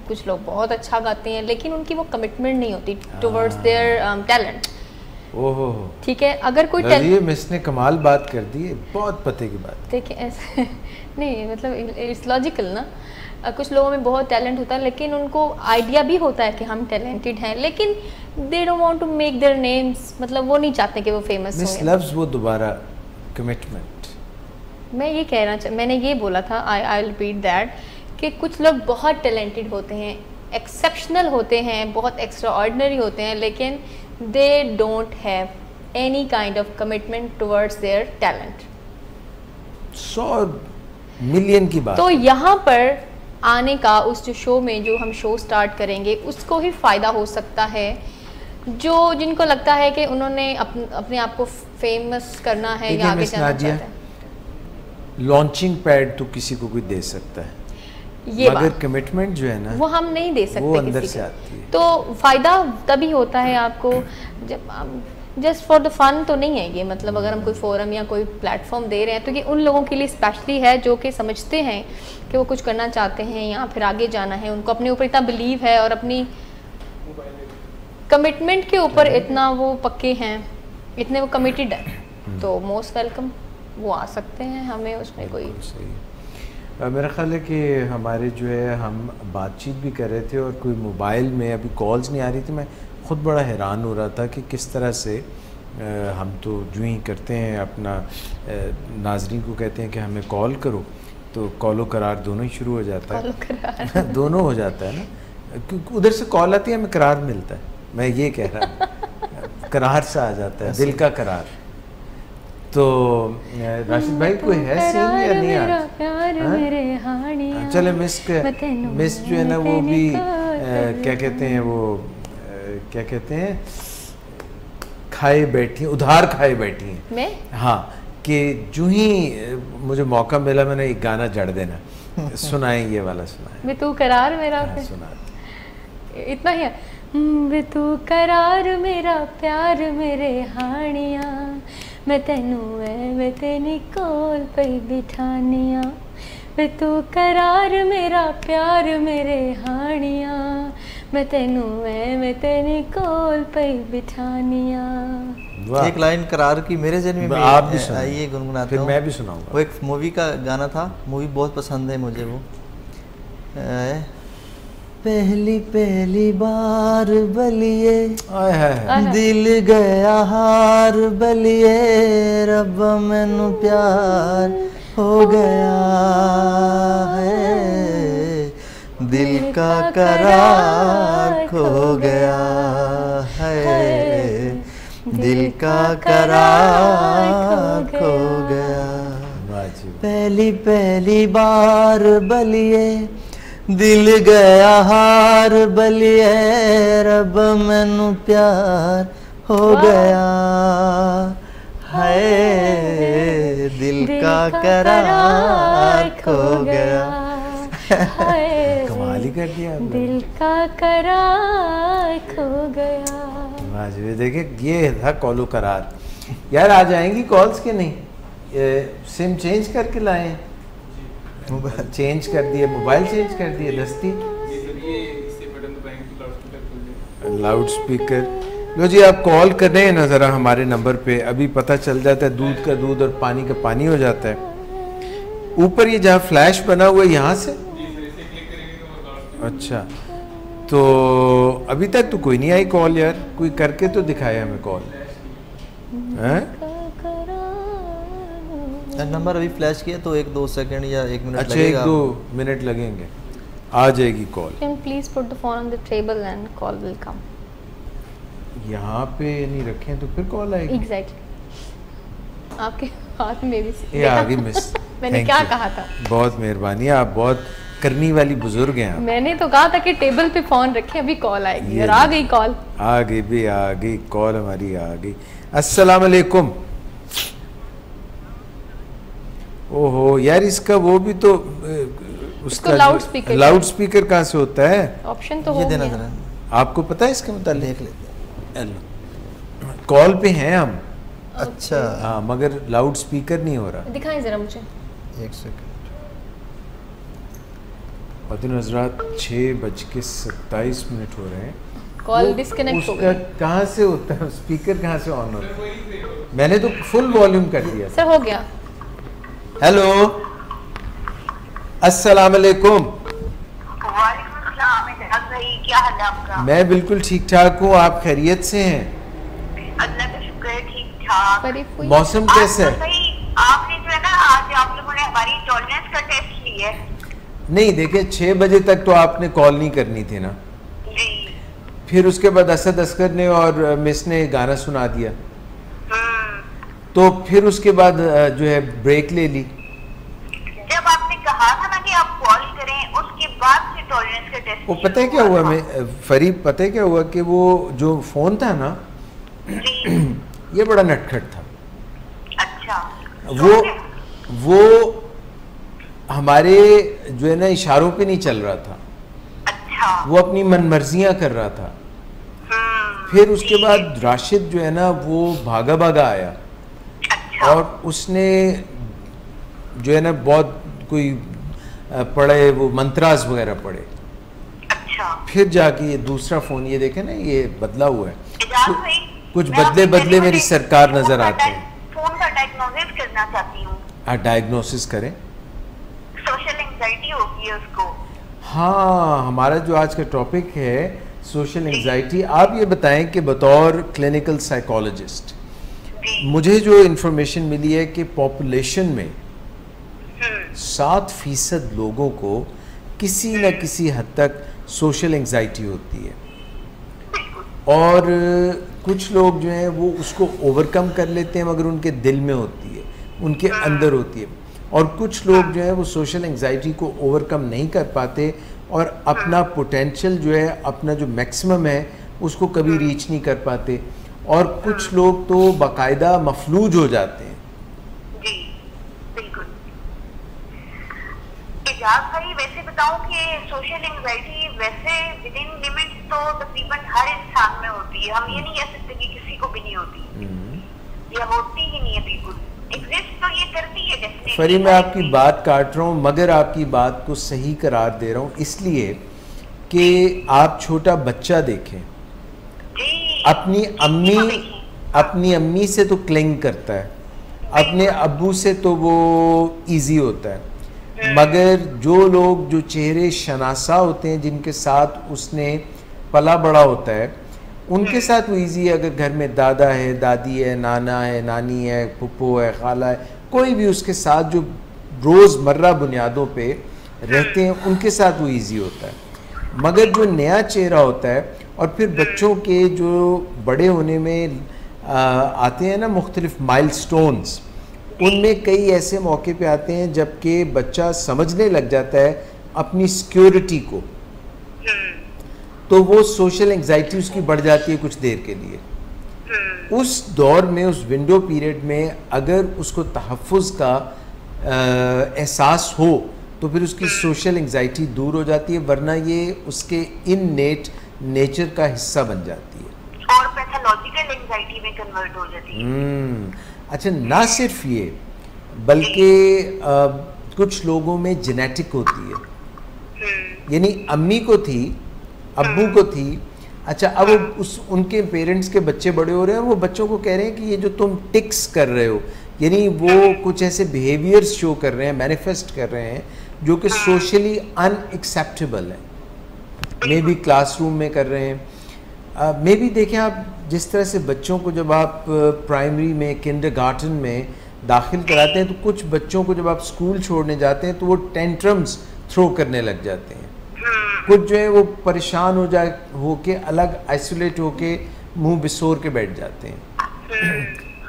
कुछ लोग बहुत अच्छा गाते हैं लेकिन उनकी वो कमिटमेंट नहीं होती टुवर्ड्स देयर टैलेंट। ओहो ठीक है, अगर कोई ये मिस ने कमाल बात कर दी है, बहुत पते की बात। देखिए ऐसे नहीं, मतलब इट्स लॉजिकल ना। कुछ लोगों में बहुत टैलेंट होता है लेकिन उनको आइडिया भी होता है कि हम टैलेंटेड हैं, लेकिन they don't want to make their names, मतलब वो नहीं चाहते कि वो फेमस हो। मिस लव्स वो दोबारा कमिटमेंट। मैं ये कहना मैंने ये बोला था, आई विल रिपीट दैट, कि कुछ लोग बहुत टैलेंटेड होते हैं, एक्सेप्शनल होते हैं, बहुत एक्स्ट्रा ऑर्डिनरी होते हैं, लेकिन they don't have any kind of commitment towards their talent. 100 million की बात। तो यहाँ पर आने का उस जो शो में जो हम शो स्टार्ट करेंगे उसको ही फ़ायदा हो सकता है, जो जिनको लगता है कि उन्होंने अपने आप को फेमस करना है या आगे जाना चाहते हैं। लॉन्चिंग पैड तो किसी को कोई दे सकता है, ये मगर कमिटमेंट जो है ना वो हम नहीं दे सकते, वो अंदर किसी से को। आती है। तो फ़ायदा तभी होता है आपको जब जस्ट फॉर द फन तो नहीं है ये, मतलब अगर हम कोई फोरम या कोई प्लेटफॉर्म दे रहे हैं तो ये उन लोगों के लिए स्पेशली है जो कि समझते हैं कि वो कुछ करना चाहते हैं या फिर आगे जाना है, उनको अपने ऊपर इतना बिलीव है और अपनी कमिटमेंट के ऊपर इतना वो पक्के हैं, इतने वो कमिटेड है, तो मोस्ट वेलकम वो आ सकते हैं, हमें उसमें कोई सही। मेरा ख्याल है कि हमारे जो है हम बातचीत भी कर रहे थे और कोई मोबाइल में अभी कॉल्स नहीं आ रही थी, मैं ख़ुद बड़ा हैरान हो रहा था कि किस तरह से हम तो जो ही करते हैं अपना नाजरीन को कहते हैं कि हमें कॉल करो तो कॉलो करार दोनों ही शुरू हो जाता है दोनों हो जाता है ना, क्योंकि उधर से कॉल आती है हमें करार मिलता है, मैं ये कह रहा हूँ करार सा आ जाता है, दिल का करार। तो राशिद भाई कोई है सीन या नहीं आज? चले मिस जो है ना वो भी क्या कहते हैं, वो क्या कहते हैं, खाए बैठी उधार खाए बैठी हैं। मैं हाँ, कि जो ही मुझे मौका मिला मैंने एक गाना जड़ देना सुनाए, ये वाला सुनाए। वे तू करार मेरा, सुना इतना ही है। वे तू करार मेरा प्यार मेरे हानिया, मैं तेनू है मैं तेनी कोल पई बिठानिया, वे तू करार मेरा प्यार मेरे हानिया, मैं तेनू है मैं तेनी कोल पई बिठानिया। एक लाइन करार की मेरे जन्म में आप भी आइए गुनगुनाते फिर मैं भी सुनाऊंगा। वो एक मूवी का गाना था, मूवी बहुत पसंद है मुझे वो। पहली पहली बार बलिए दिल गया हार बलिए, रब मैनू प्यार हो गया है, दिल का करार खो गया है, दिल का करार खो गया। पहली पहली बार बलिए दिल गया हार बलिए, रब मैनू प्यार हो गया है, दिल का करार खो गया। कमाल ही कर दिया आपने। दिल का करार खो गया। वाह, देखिए ये था कॉलो करार। यार आ जाएंगी कॉल्स के नहीं? सिम चेंज करके लाए, चेंज कर दिए, मोबाइल चेंज कर दिए दस्ती। Loud speaker. लो जी, आप कॉल कर रहे हैं ना ज़रा हमारे नंबर पे, अभी पता चल जाता है दूध का दूध और पानी का पानी हो जाता है। ऊपर ये जहाँ फ्लैश बना हुआ है यहाँ से, अच्छा, तो अभी तक तो कोई नहीं आई कॉल यार, कोई करके तो दिखाया हमें कॉल है। नंबर अभी फ्लैश किया तो 1-2 सेकंड या 1 मिनट अच्छा, लगेगा। 1-2 मिनट लगेंगे, आ जाएगी call. Can please put the phone on the table and call will come. यहाँ पे नहीं रखें तो फिर कॉल आएगी। Exactly. आपके हाथ में भी ये आ गई मिस। मैंने Thank क्या you. कहा था? बहुत मेहरबानी, आप बहुत करनी वाली बुजुर्ग हैं आप। मैंने तो कहा था कि टेबल पे फोन रखे, अभी कॉल आएगी ये और आ गई कॉल। आ गई भी, आ गई कॉल हमारी, आ गई। अस्सलाम वालेकुम। ओहो यार, इसका वो भी तो उसका लाउड स्पीकर कहाँ से होता है? ऑप्शन तो ये हो देना गया। जरा, आपको पता है इसके मुताबिक? देख लेते हैं। कॉल पे हैं हम, अच्छा, हाँ, मगर लाउड स्पीकर नहीं हो रहा। दिखाएं जरा मुझे। 1 सेकंड। खातिन हज़रात, 6:27 हो रहे हैं। कॉल डिस्कनेक्ट हो उसका गई। कहाँ से होता है स्पीकर, कहाँ से ऑन होता है? मैंने तो फुल वॉल्यूम कर दिया। सर हो गया। हेलो, अस्सलाम वालेकुम। वालेकुम सलाम, एजाज भाई, क्या हाल है आपका? मैं बिल्कुल ठीक ठाक हूँ, आप खैरियत से हैं? अल्लाह का शुक्र है, ठीक ठाक। फरीफ हुई। मौसम कैसा है? भाई, आपने जो है ना, आज आप लोगों ने हमारी टॉलरेंस का टेस्ट लिया है। नहीं, देखिए 6 बजे तक तो आपने कॉल नहीं करनी थी ना, जी। फिर उसके बाद असद असगर ने और मिस ने गाना सुना दिया, तो फिर उसके बाद जो है ब्रेक ले ली। जब आपने कहा था ना कि आप कॉल करें, उसके बाद से टॉलरेंस का टेस्ट वो पता है क्या हुआ, मैं फरीब, पता है क्या हुआ कि वो जो फ़ोन था ना, ये बड़ा नटखट था। अच्छा। वो हमारे जो है ना इशारों पे नहीं चल रहा था। अच्छा। वो अपनी मनमर्जियाँ कर रहा था। फिर उसके बाद राशिद जो है ना वो भागा भागा आया, अच्छा। और उसने जो है ना बहुत कोई पढ़े, वो मंत्रास वगैरह पढ़े। अच्छा। फिर जाके ये दूसरा फ़ोन, ये देखे ना, ये बदला हुआ है, एजाज भाई, कुछ मैं बदले आपसे बदले मेरी पहले सरकार नजर आते हैं। फोन का डायग्नोसिस करना चाहती हूँ। डायग्नोसिस करें। सोशल एंजाइटी होगी है उसको। हाँ, हमारा जो आज का टॉपिक है सोशल एंजाइटी। आप ये बताएं कि बतौर क्लिनिकल साइकोलॉजिस्ट मुझे जो इंफॉर्मेशन मिली है कि पॉपुलेशन में 7% लोगों को किसी न किसी हद तक सोशल एंजाइटी होती है, और कुछ लोग जो हैं वो उसको ओवरकम कर लेते हैं, मगर उनके दिल में होती है, उनके अंदर होती है, और कुछ लोग जो है वो सोशल एंजाइटी को ओवरकम नहीं कर पाते और अपना पोटेंशियल जो है, अपना जो मैक्सिमम है उसको कभी रीच नहीं कर पाते, और कुछ लोग तो बाकायदा मफलूज हो जाते हैं। जी बिल्कुल। एजाज भाई, वैसे बताऊं कि सोशल एंजाइटी वैसे विद इन लिमिट्स तो तकरीबन हर इंसान में होती है। हम ये नहीं कह सकते कि किसी को भी नहीं होती, या होती ही नहीं है, बिल्कुल एग्जिस्ट तो ये करती है डेफिनेटली। फरी, मैं आपकी बात काट रहा हूँ, मगर आपकी बात को सही करार दे रहा हूँ, इसलिए कि आप छोटा बच्चा देखें, अपनी अम्मी से तो क्लिंग करता है, अपने अब्बू से तो वो इजी होता है, मगर जो लोग जो चेहरे शनासा होते हैं, जिनके साथ उसने पला बड़ा होता है, उनके साथ वो इजी है। अगर घर में दादा है, दादी है, नाना है, नानी है, पुप्पो है, खाला है, कोई भी उसके साथ जो रोज़मर्रा बुनियादों पे रहते हैं, उनके साथ वो इजी होता है। मगर जो नया चेहरा होता है, और फिर बच्चों के जो बड़े होने में आते हैं ना मुख्तलिफ माइलस्टोन्स, उनमें कई ऐसे मौके पे आते हैं जबकि बच्चा समझने लग जाता है अपनी सिक्योरिटी को, तो वो सोशल एंजाइटी उसकी बढ़ जाती है कुछ देर के लिए। उस दौर में, उस विंडो पीरियड में अगर उसको तहफ़्फ़ुज़ का एहसास हो तो फिर उसकी सोशल एंजाइटी दूर हो जाती है, वरना ये उसके इननेट नेचर का हिस्सा बन जाती है और पैथोलॉजिकल एंजाइटी में कन्वर्ट हो जाती है। अच्छा, ना सिर्फ ये, बल्कि कुछ लोगों में जेनेटिक होती है, यानी अम्मी को थी, अब्बू को थी, अच्छा, अब उनके पेरेंट्स के बच्चे बड़े हो रहे हैं, वो बच्चों को कह रहे हैं कि ये जो तुम टिक्स कर रहे हो, यानी वो कुछ ऐसे बिहेवियर्स शो कर रहे हैं, मैनिफेस्ट कर रहे हैं जो कि सोशली अनएक्सेप्टेबल है, मे बी क्लासरूम में कर रहे हैं, मे बी देखें आप जिस तरह से बच्चों को जब आप प्राइमरी में, किंडरगार्टन में दाखिल कराते हैं, तो कुछ बच्चों को जब आप स्कूल छोड़ने जाते हैं तो वो टेंट्रम्स थ्रो करने लग जाते हैं, कुछ जो है वो परेशान होके अलग आइसोलेट होके मुंह बिसोर के बैठ जाते हैं,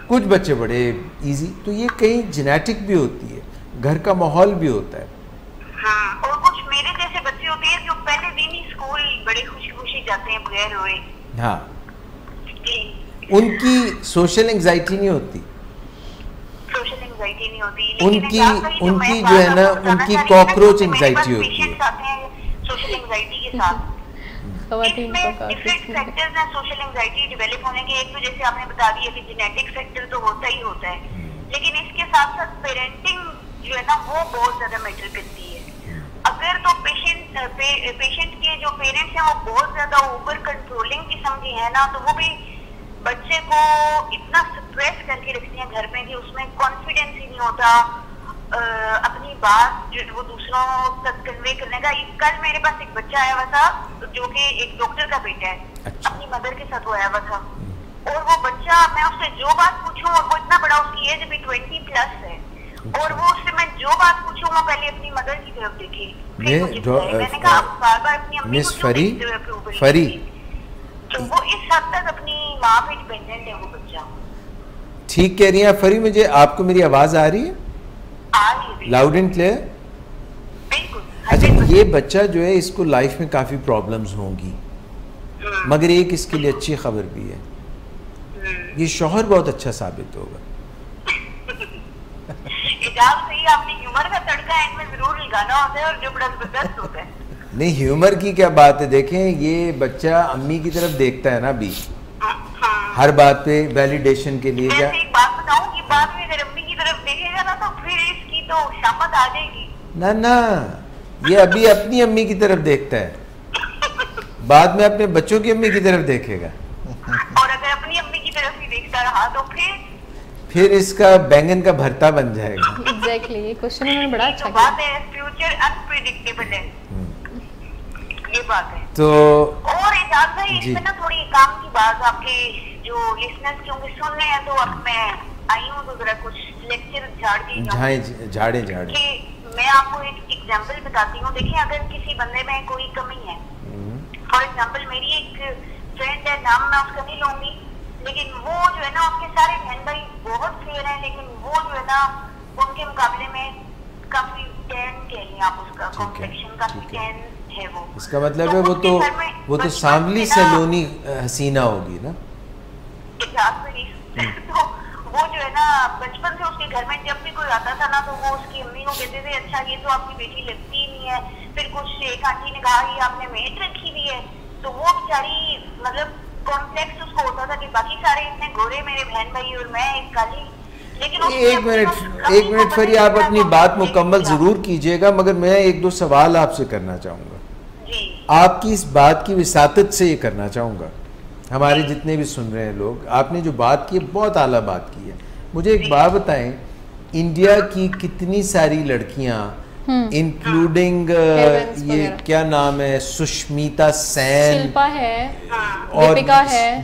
कुछ बच्चे बड़े इजी, तो ये कहीं जेनेटिक भी होती है, घर का माहौल भी होता है। हाँ, और कुछ मेरे जैसे बच्चे होते हैं जो पहले दिन ही स्कूल बड़े खुशी खुशी जाते हैं बगैर रोए। हाँ, उनकी सोशल एंजाइटी नहीं होती, सोशल एंजाइटी नहीं होती, उनकी जो है ना, उनकी कॉकरोच एंजाइटी होती है। सोशल एंजाइटी के साथ इसमें डिफरेंट फैक्टर्स हैं सोशल एंजाइटी डेवलप होने के। एक तो जैसे आपने बता दिया कि जेनेटिक फैक्टर तो होता ही होता है, लेकिन इसके साथ साथ पेरेंटिंग जो है ना वो बहुत ज्यादा मैटर करती है। अगर तो पेशेंट के जो पेरेंट्स हैं वो बहुत ज्यादा ओवर कंट्रोलिंग किस्म के हैं ना, तो वो भी बच्चे को इतना स्ट्रेस करके रखते हैं घर में कि उसमें कॉन्फिडेंस ही नहीं होता अपनी बात जो वो दूसरों तक कन्वे करने का। कल मेरे पास एक बच्चा आया हुआ था जो कि एक डॉक्टर का बेटा है, अपनी मदर के साथ वो आया हुआ था, और वो बच्चा, मैं उससे जो बात पूछूं, और वो इतना बड़ा, उसकी एज अभी 20+ है, और वो उससे मैं जो बात पूछूं वो पहले अपनी मदर की तरफ देखे, फिर मुझे बताए। मैंने कहा आप बार-बार अपनी अम्मी को क्यों देखते हो अप्रूवल फरी? तो वो इस हद तक अपनी माँ पे डिपेंडेंट है वो बच्चा। ठीक कह रही हैं फरी, मुझे आपको मेरी आवाज आ रही है लाउड एंड क्लियर? बिल्कुल। अच्छा, ये बच्चा जो है इसको लाइफ में काफ़ी प्रॉब्लम्स होंगी, मगर एक इसके लिए अच्छी खबर भी है, ये शौहर बहुत अच्छा साबित होगा। सही, आपने ह्यूमर का तड़का इनमें जरूर लगाना होता है, और जो बड़ा जबरदस्त होता है। नहीं, ह्यूमर की क्या बात है, देखें ये बच्चा अम्मी की तरफ देखता है ना अभी, हर बात पे वैलिडेशन के लिए। क्या एक बात बताऊं, ये बात में अगर अम्मी की तरफ देखेगा ना तो फिर इसकी तो शामत आ जाएगी। ना ना, ये अभी अपनी अम्मी की तरफ देखता है, बाद में अपने बच्चों की अम्मी की तरफ देखेगा, और अगर अपनी अम्मी की तरफ ही देखता रहा तो फिर इसका बैंगन का भरता बन जाएगा। एग्जैक्टली, ये क्वेश्चन उन्होंने बड़ा अच्छा किया। बात है, फ्यूचर अनप्रेडिक्टेबल है, ये बात है। तो और इजाज़त है इसमें ना थोड़ी काम की बात आपके जो लिसनर्स क्योंकि सुन रहे हैं, तो अब मैं आई हूँ तो जरा कुछ लेक्चर झाड़े कि मैं आपको एक एग्जांपल बताती हूँ। देखिए, अगर किसी बंदे में कोई कमी है, फॉर एग्जांपल मेरी एक फ्रेंड है, नाम मैं उसका नहीं लूंगी, लेकिन वो जो है ना उसके सारे बहन भाई बहुत फेयर हैं, लेकिन वो जो है ना उनके मुकाबले में काफी टैन कह लें आप, उसका कॉम्प्लेक्शन काफी टैन है वो। इसका मतलब है वो तो सांवली सलोनी हसीना होगी ना। तो वो जो है ना बचपन से उसके घर में जब भी कोई आता था ना तो वो उसकी अम्मी को कहते थे अच्छा ये तो आपकी बेटी लगती ही नहीं है। फिर कुछ एक आंटी ने कहा ये आपने मेड रखी हुई है, तो वो बेचारी मतलब कॉम्प्लेक्स उसको होता था कि बाकी सारे इतने गोरे मेरे बहन भाई और मैं एक काली। लेकिन एक मिनट फरी, आप अपनी बात मुकम्मल जरूर कीजिएगा, मगर मैं एक दो सवाल आपसे करना चाहूँगा। आपकी इस बात की विसातत से ये करना चाहूँगा, हमारे जितने भी सुन रहे हैं लोग, आपने जो बात की है बहुत आला बात की है। मुझे एक बात बताएं, इंडिया की कितनी सारी लड़कियां इंक्लूडिंग ये क्या नाम है, सुष्मिता सेन, शिल्पा है, और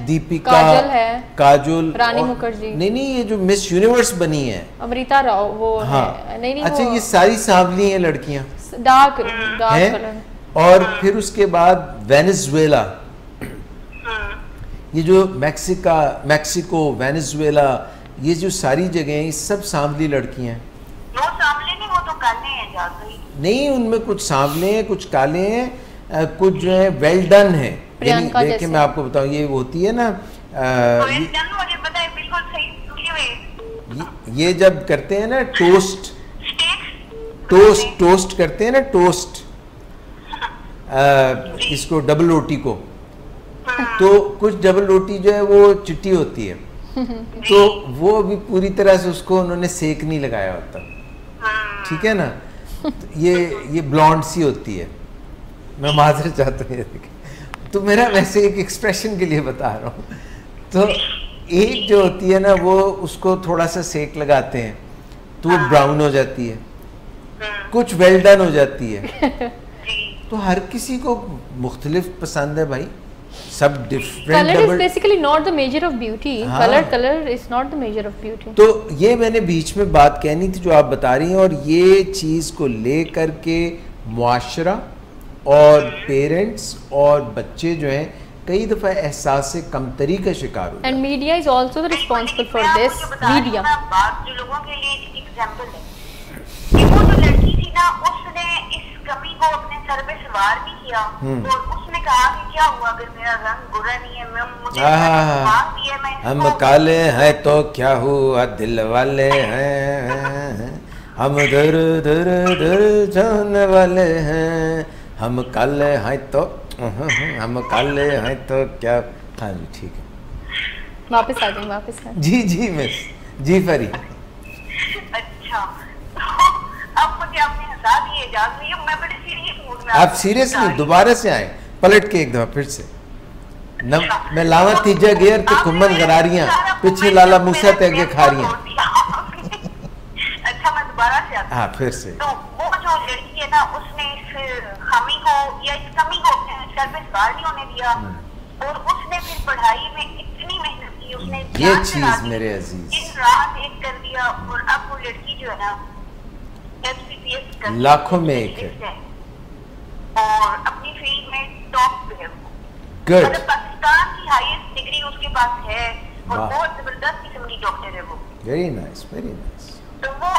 दीपिका है, काजोल, रानी मुखर्जी, नहीं ये जो मिस यूनिवर्स बनी है अमृता राव, वो हाँ है। नहीं अच्छा, ये सारी सांवली हैं लड़कियां, डार्क कलर। और फिर उसके बाद वेनेजुएला, ये जो मैक्सिको, वेनेजुएला, ये जो सारी जगह हैं, ये सब सांवली लड़कियां हैं। वो सांवले नहीं, वो तो काले हैं जाते ही। नहीं, उनमें कुछ सांवले हैं, कुछ काले हैं, कुछ जो है वेल डन है। देखिए मैं आपको बताऊं, ये होती है ना ये जब करते हैं ना टोस्ट करते हैं ना, टोस्ट इसको डबल रोटी को, तो कुछ डबल रोटी जो है वो चिट्टी होती है, तो वो अभी पूरी तरह से उसको उन्होंने सेक नहीं लगाया होता, ठीक है ना। ये ब्लॉन्ड सी होती है, मैं माजरत चाहता हूँ, तो मेरा वैसे एक एक्सप्रेशन के लिए बता रहा हूँ। तो एक जो होती है ना, वो उसको थोड़ा सा सेक लगाते हैं तो वो ब्राउन हो जाती है, कुछ वेल डन हो जाती है। तो हर किसी को मुख्तलिफ पसंद है भाई, सब different. Colour is basically not the measure of beauty. Colour is not the measure of beauty. तो ये मैंने बीच में बात कहनी थी जो आप बता रही हैं, और ये चीज़ को ले करके मुआशरा और पेरेंट्स और बच्चे जो हैं कई दफ़ा एहसास से कमतरी का शिकार हो। And media is also responsible for this. Media बात जो लोगों के लिए एक एग्जांपल है कि वो जो लड़की थी ना, उसने इस कमी को अपने सर पे सवार भी किया और उसने कहा कि क्या हुआ अगर मेरा रंग बुरा नहीं है, मैं मुझे भी है, मैं हम काले हैं तो क्या हुआ, दिल वाले हैं हम, दर दर दर जाने वाले हैं, हम काले हैं तो हम काले हैं तो क्या। हाँ जी ठीक है, वापस आ जाएं, वापस आ जाएं। जी जी मिस जी फरी। अच्छा अब मुझे आपने हंसा दिए, इजाजत नहीं है, मैं बड़े सीरियस मूड में। आप सीरियसली दोबारा से आए, पलट के एक दफा फिर से। मैं लावा तीजा गेर तो कुम्मन गरारियां, पीछे लाला मूसा तेगे खारियां। अच्छा मैं दोबारा से आता। हाँ फिर से। तो वो जो लड़की है ना, उसने इस खामी को या इस कमी को अपने सर पे सवार नहीं होने दिया और उसने फिर पढ़ाई में इतनी मेहनत की, उसने ये चीज मेरे अजीज दिन रात एक कर दिया और अब वो लड़की जो है ना FCPS लाखों में एक है और अपनी फील्ड में टॉप पे है। गुड। मतलब पाकिस्तान की हाईएस्ट डिग्री उसके पास है और बहुत जबरदस्त किस्म की डॉक्टर है वो। Very nice very nice. तो वो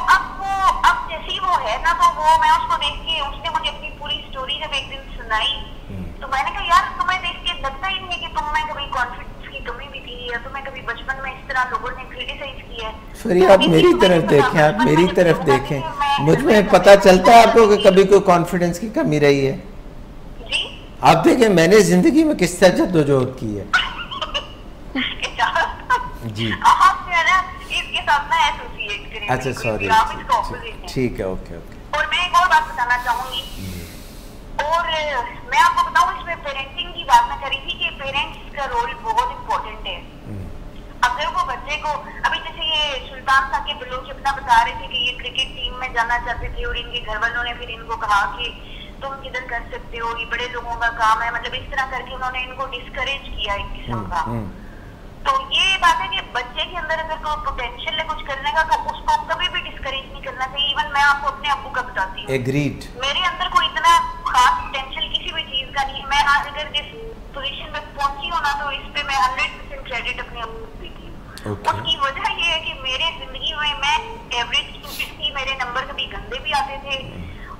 अब जैसी वो है ना, तो वो मैं उसको देख के, उसने मुझे अपनी पूरी स्टोरी जब एक दिन सुनाई तो मैंने कहा यार तुम्हें देख के लगता ही नहीं है कि तुम में कभी कॉन्फिडेंस की कमी भी थी या तुम्हें कभी बचपन में इस तरह लोगों ने क्रिटिसाइज किया है। फिर आप मेरी तरफ देखें, आप मेरी तरफ देखें, मुझ में पता चलता है आपको कि कभी कोई कॉन्फिडेंस की कमी रही है। जी आप देखें मैंने जिंदगी में किस तरह जद्दोजहद की है। जी इसके साथ मैं एसोसिएट करें। अच्छा सॉरी, ठीक है, ओके ओके। और मैं एक और बात बताना चाहूंगी, और मैं आपको बताऊं इसमें पेरेंटिंग की बात मैं करी थी कि पेरेंट्स का रोल बहुत इम्पोर्टेंट है। अगर वो बच्चे को, अभी जैसे ये सुल्तान साहब के बलोच अपना बता रहे थे कि ये क्रिकेट टीम में जाना चाहते थे और इनके घर वालों ने फिर इनको कहा कि तुम किधर कर सकते हो, ये बड़े लोगों का काम है, मतलब इस तरह करके उन्होंने इनको डिस्करेज किया एक किस्म का। तो ये बात है कि बच्चे के अंदर अगर कोई पोटेंशियल है कुछ करने का तो उसको कभी भी डिस्करेज नहीं करना चाहिए। इवन मैं आपको अपने अब्बू का बताती हूँ, एग्रीड, मेरे अंदर कोई इतना खास पोटेंशियल किसी भी चीज का नहीं है। मैं आज अगर जिस पोजीशन में पहुंची हूँ ना, तो इस पे मैं 100% क्रेडिट अपने अब्बू को देती हूँ। उसकी वजह ये है कि मेरे जिंदगी में मैं एवरेज स्टूडेंट थी, मेरे नंबर कभी गंदे भी आते थे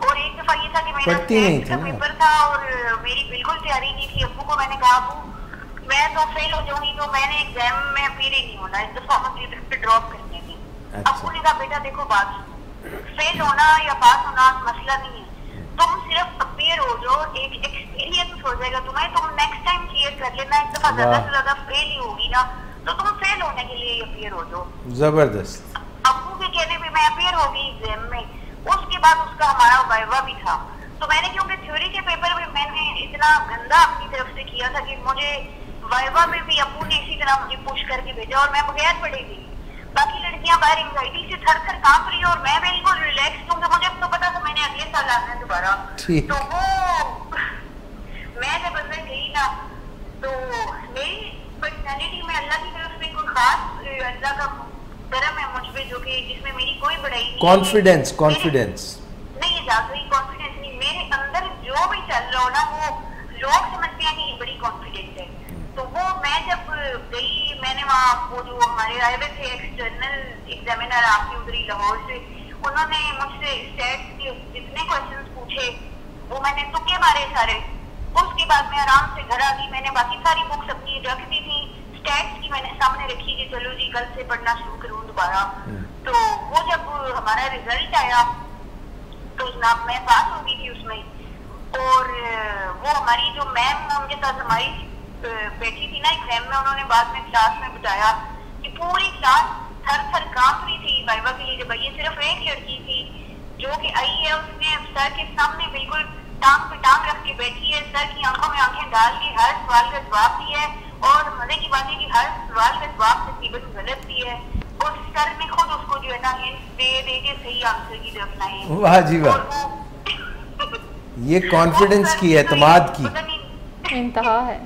और एक दफा ये था कि मेरा टेस्ट का पेपर था और मेरी बिल्कुल तैयारी नहीं थी। अब्बू को मैंने कहा अब्बू मैं तो फेल हो जाऊंगी, तो मैंने एग्जाम में अपीयर ही नहीं होना, इस दफा मुझे ड्रॉप करने की। अब्बू ने कहा बेटा देखो बात, फेल होना या पास होना मसला नहीं है, तुम सिर्फ अपीयर हो जाओ, एक एक्सपीरियंस हो जाएगा तुम्हें, तुम नेक्स्ट टाइम क्लियर कर लेना, एक दफा ज्यादा से ज्यादा फेल ही होगी ना तो तुम फेल होने के लिए अपीयर हो जाओ। जबरदस्त। अब्बू के कहने पे मैं अपीयर हो गई एग्जाम में। उसके बाद उसका हमारा वाइवा भी था, तो मैंने क्योंकि थ्योरी के पेपर में मैंने इतना गंदा अपनी तरफ से किया था कि मुझे वाइवा में भी अब्बू ने इसी तरह मुझे पुश करके भेजा और मैं बगैर पढ़ी गई। बाकी लड़कियां बाहर एंजाइटी से थर थर कांप रही और मैं बिल्कुल रिलैक्स, क्योंकि मुझे तो पता था मैंने अगले साल आना है दोबारा। तो वो मैं जब अंदर गई ना, तो मेरी पर्सनैलिटी में अल्लाह की तरफ से कोई खास अल्लाह का करम है मुझ पे, जो कि जिसमें मेरी कोई बड़ाई नहीं, कॉन्फिडेंस नहीं है, जागरी कॉन्फिडेंस नहीं, मेरे अंदर जो भी चल रहा हो ना वो लोग समझते हैं कि ये बड़ी कॉन्फिडेंट है। तो वो मैं जब गई, मैंने वहाँ वो जो हमारे आए हुए थे एक्सटर्नल एग्जामिनर आपके उधरी लाहौर से, उन्होंने मुझसे स्टैट्स के जितने क्वेश्चंस पूछे वो मैंने तुक्के मारे सारे। उसके बाद मैं आराम से घर आ गई, मैंने बाकी सारी बुक्स अपनी रख दी थी, स्टैट्स की मैंने सामने रखी कि चलो जी कल से पढ़ना शुरू करूँ दोबारा। तो वो जब हमारा रिजल्ट आया तो जनाब मैं पास हो गई थी उसमें, और वो हमारी जो मैम उनके साथ हमारी बैठी थी ना एग्जाम में, उन्होंने बाद में क्लास में बताया कि पूरी क्लास थर थर कांप रही थी वाइवा के लिए। जब ये सिर्फ एक लड़की थी जो कि आई है, उसने सर के सामने बिल्कुल टांग पे टांग रख के बैठी है, सर की आंखों में आंखें डाल के हर सवाल का जवाब दिया है, और मजे की बात है कि हर सवाल का जवाब तकरीबन गलत दिया है, और सर ने खुद उसको जो है ना हिंट दे दे के सही आंसर की तरफ लाए हैं। वाह जी वाह, ये कॉन्फिडेंस की, एतमाद की इंतहा है।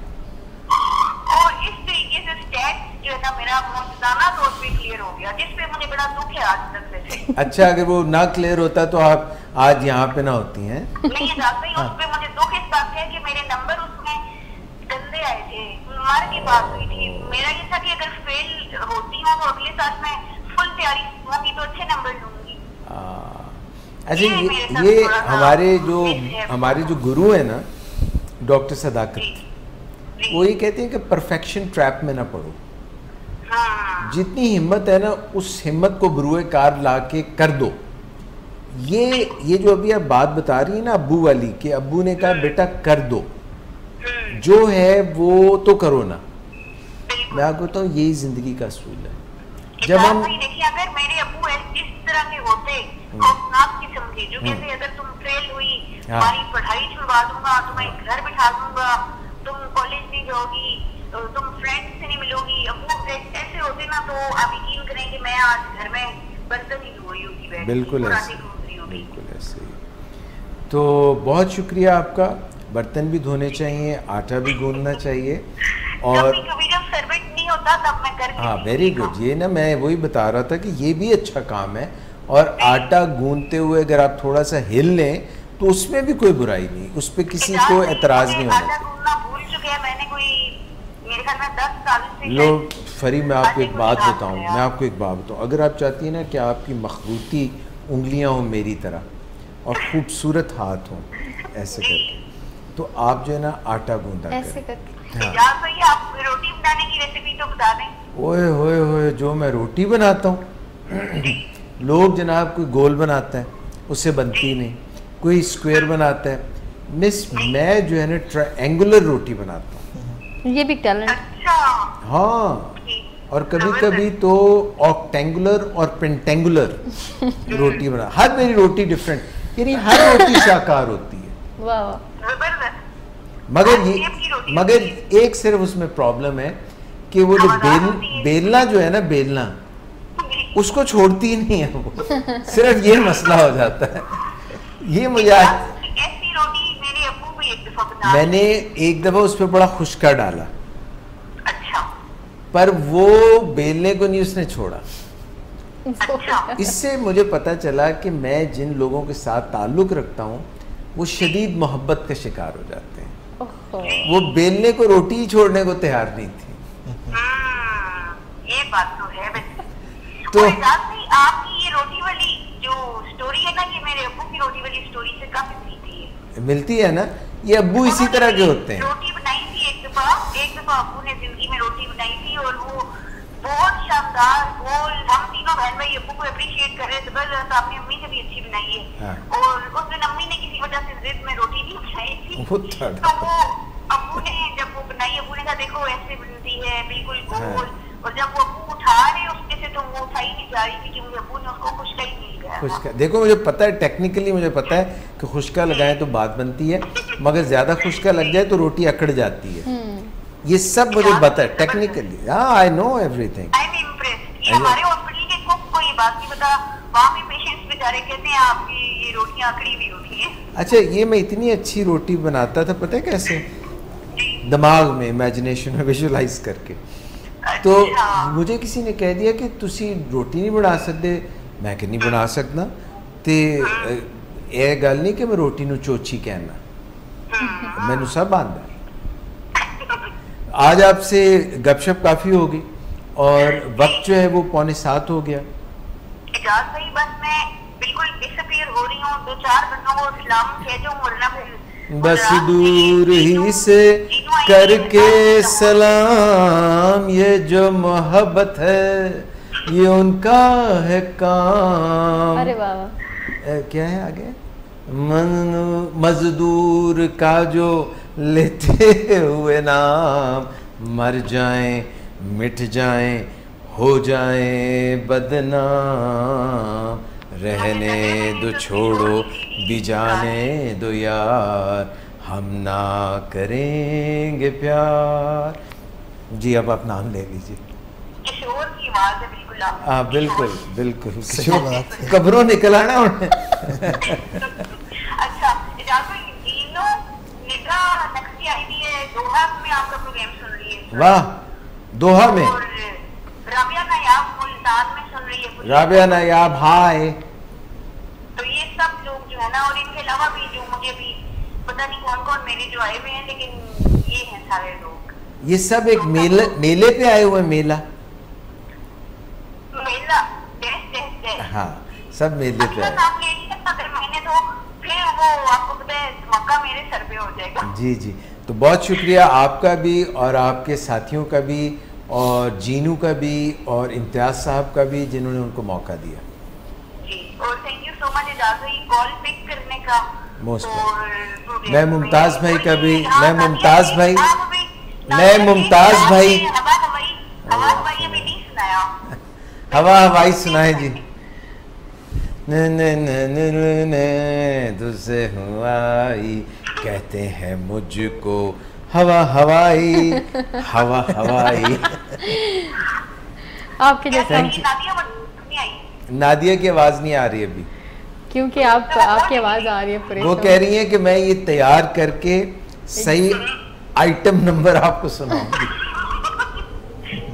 और इस तरीके से स्टैट्स जो है ना मेरा मुंतजाना तौर पे क्लियर हो गया, जिसपे मुझे बड़ा दुख है आज तक वैसे। अच्छा, अगर वो ना क्लियर होता तो आप आज यहाँ पे ना होती हैं। नहीं ये जानते ही, उस पे मुझे दुख इस बात का है कि मेरे नंबर उसमें गंदे आए थे, मार की बात हुई थी। मेरा ये था कि अगर फेल होती हूँ तो अगले साल मैं फुल तैयारी होंगी तो अच्छे नंबर लूंगी। अच्छा, ये हमारे जो गुरु है ना, डॉक्टर सदाकत, वो ये कहते हैं कि परफेक्शन ट्रैप में ना पड़ो। जितनी हिम्मत है ना, उस हिम्मत को बरूए कार ला के कर दो। ये जो अभी आप बात बता रही है ना अब्बू वाली, कि अब्बू ने कहा बेटा कर दो, जो है वो तो करो ना। मैं आपको बताऊँ, यही जिंदगी का असूल है। जब हम देखिए, अगर मेरे अब्बू इस तरह के होते, खौफनाक किस्म के, जो कहते अगर तुम फेल हुई तुम्हारी पढ़ाई छुड़वा दूंगा, तुम्हें घर बिठा दूंगा, तुम कॉलेज नहीं जाओगी, तुम फ्रेंड्स से नहीं मिलोगी, अब्बू ऐसे होते ना, तो आप यकीन करें कि मैं आज घर में बर्तन ही धो रही होगी। बिल्कुल ऐसे, बिल्कुल ऐसे ही। तो बहुत शुक्रिया आपका। बर्तन भी धोने चाहिए, आटा भी गूंदना चाहिए, और कभी जब सर्वेंट नहीं होता तब मैं कर, हाँ वेरी गुड। ये ना मैं वही बता रहा था कि ये भी अच्छा काम है, और आटा गूंदते हुए अगर आप थोड़ा सा हिल लें तो उसमें भी कोई बुराई नहीं, उस पर किसी को एतराज़ नहीं होना। लो फरी, मैं आपको एक बात बताऊं, अगर आप चाहती हैं ना कि आपकी मखबूती उंगलियां हों मेरी तरह और खूबसूरत हाथ हों ऐसे करके, तो आप जो है ना आटा गूंदा ऐसे करके। आप रोटी बनाने की रेसिपी तो बता दें। ओए होए होए, जो मैं रोटी बनाता हूँ, लोग जनाब कोई गोल बनाता है उससे बनती नहीं, कोई स्क्वायर बनाता है, मिस मैं जो है ना ट्रायंगुलर रोटी बनाता हूँ। ये भी टैलेंट। अच्छा। हाँ, और कभी कभी तो ऑक्टेंगुलर और पेंटेंगुलर रोटी बना। हर मेरी रोटी डिफरेंट, यानी हर रोटी शाकाहार होती है। वाह। मगर एक सिर्फ उसमें प्रॉब्लम है कि वो जो बेलना जो है ना, बेलना उसको छोड़ती ही नहीं है वो, सिर्फ ये मसला हो जाता है। ये मुझे आज मैंने एक दफा उस पर बड़ा खुशका डाला, अच्छा, पर वो बेलने को नहीं उसने छोड़ा। अच्छा। इससे मुझे पता चला कि मैं जिन लोगों के साथ ताल्लुक़ रखता हूँ वो शदीद मोहब्बत का शिकार हो जाते हैं। वो बेलने को रोटी ही छोड़ने को तैयार नहीं थी। ये बात तो है। तो आपकी ये रोटी वाली जो स्टोरी है ना, ये मेरे अब्बू की रोटी वाली स्टोरी से काफी मिलती है ना। ये अब्बू इसी तरह के होते हैं। रोटी बनाई थी एक दफा अब्बू ने जिंदगी में रोटी बनाई थी, और वो बहुत शानदार गोल, हम तीनों बहन भाई अब्बू को अप्रिशिएट कर रहे थे, जबरदस्त, आपने अम्मी से भी अच्छी बनाई है। हाँ। और उस दिन अम्मी ने किसी वजह से जिद में रोटी नहीं बनाई थी, तो वो अब्बू ने जब वो बनाई, अब्बू ने कहा देखो ऐसे बनती है बिल्कुल गोल। हाँ। और जब वो अब्बू उठा रहे उसमें से, तो वो उठाई नहीं जा रही थी क्योंकि अब्बू ने उसको खुशका ही नहीं लगाया। खुशका, देखो मुझे पता है, टेक्निकली मुझे पता है कि खुशका लगाएं तो बात बनती है, मगर ज्यादा खुशका लग जाए तो रोटी अकड़ जाती है। ये सब मुझे पता है टेक्निकली। हाँ, I know everything. I am impressed. ये हमारे हॉस्पिटल के कुक को ये बात नहीं पता, वहाँ भी पेशेंट्स बेचारे कहते हैं आपकी ये रोटियां अकड़ी हुई होती हैं। अच्छा, ये मैं इतनी अच्छी रोटी बनाता था, पता है कैसे? दिमाग में, इमेजिनेशन में, विजुअलाइज करके। तो मुझे किसी ने कह दिया कि तुसी रोटी नहीं बना सकते। मैं कि नहीं बना सकता, तो यह गल नहीं कि मैं रोटी नू चोची कहना, मैनू सब आंदा। आज आपसे गपशप काफ़ी हो गई और वक्त जो है वो 6:45 हो गया। इजाज़त भाई, बस मैं बिल्कुल डिसअपीयर हो रही हूँ, 2-4 बंदों को सलाम कह दूँ, वरना फिर बस दूर ही से करके सलाम, ये जो मोहब्बत है ये उनका है काम। अरे वाह, क्या है आगे? मजदूर का जो लेते हुए नाम, मर जाएं मिट जाएं हो जाएं बदनाम, रहने दो छोड़ो भी जाने दो यार, हम ना करेंगे प्यार। जी अब आप नाम ले लीजिए। किशोर की आवाज है बिल्कुल आप। हाँ बिल्कुल बिल्कुल, सही बात है। कब्रों निकल आना उन्हें। अच्छा इजाजत जीनो निका नक्सी आई दी है दोहा में आपका प्रोग्राम सुन रही है। वाह, दोहा में। और राबिया नायाब मुल्तान में सुन रही है। राबिया नायाब हाय। तो ये सब लोग जो है ना, और इनके अलावा भी जो मुझे भी पता नहीं कौन कौन मेरे जो आए हुए हैं, लेकिन ये हैं सारे लोग। ये सब एक मेले पे आए हुए, मेला। मेला जय हाँ सब मेले पे आए। नाम ले नहीं सकता अगर मैंने, तो फिर वो आपको पता है मक्का मेरे सर पे हो जाएगा। जी जी, तो बहुत शुक्रिया आपका भी और आपके साथियों का भी और जीनू का भी और इम्तियाज साहब का भी जिन्होंने उनको मौका दिया। जी और थैंक यू सो मच इजाजत कॉल पिक करने का। मोस्ट और मैं मुमताज भाई का भी, मैं मुमताज भाई, मैं मुमताज भाई। हवाई अभी नहीं सुनाया। हवा हवाई सुनाए जी। न न न न न न तुझसे हवाई कहते हैं मुझको हवा हवाई, हवा हवाई। आपके जैसा, नादिया की आवाज नहीं आ रही अभी, क्योंकि आपकी आवाज आ रही है पूरे। वो कह रही है कि मैं ये तैयार करके सही आइटम नंबर आपको सुनाऊंगी।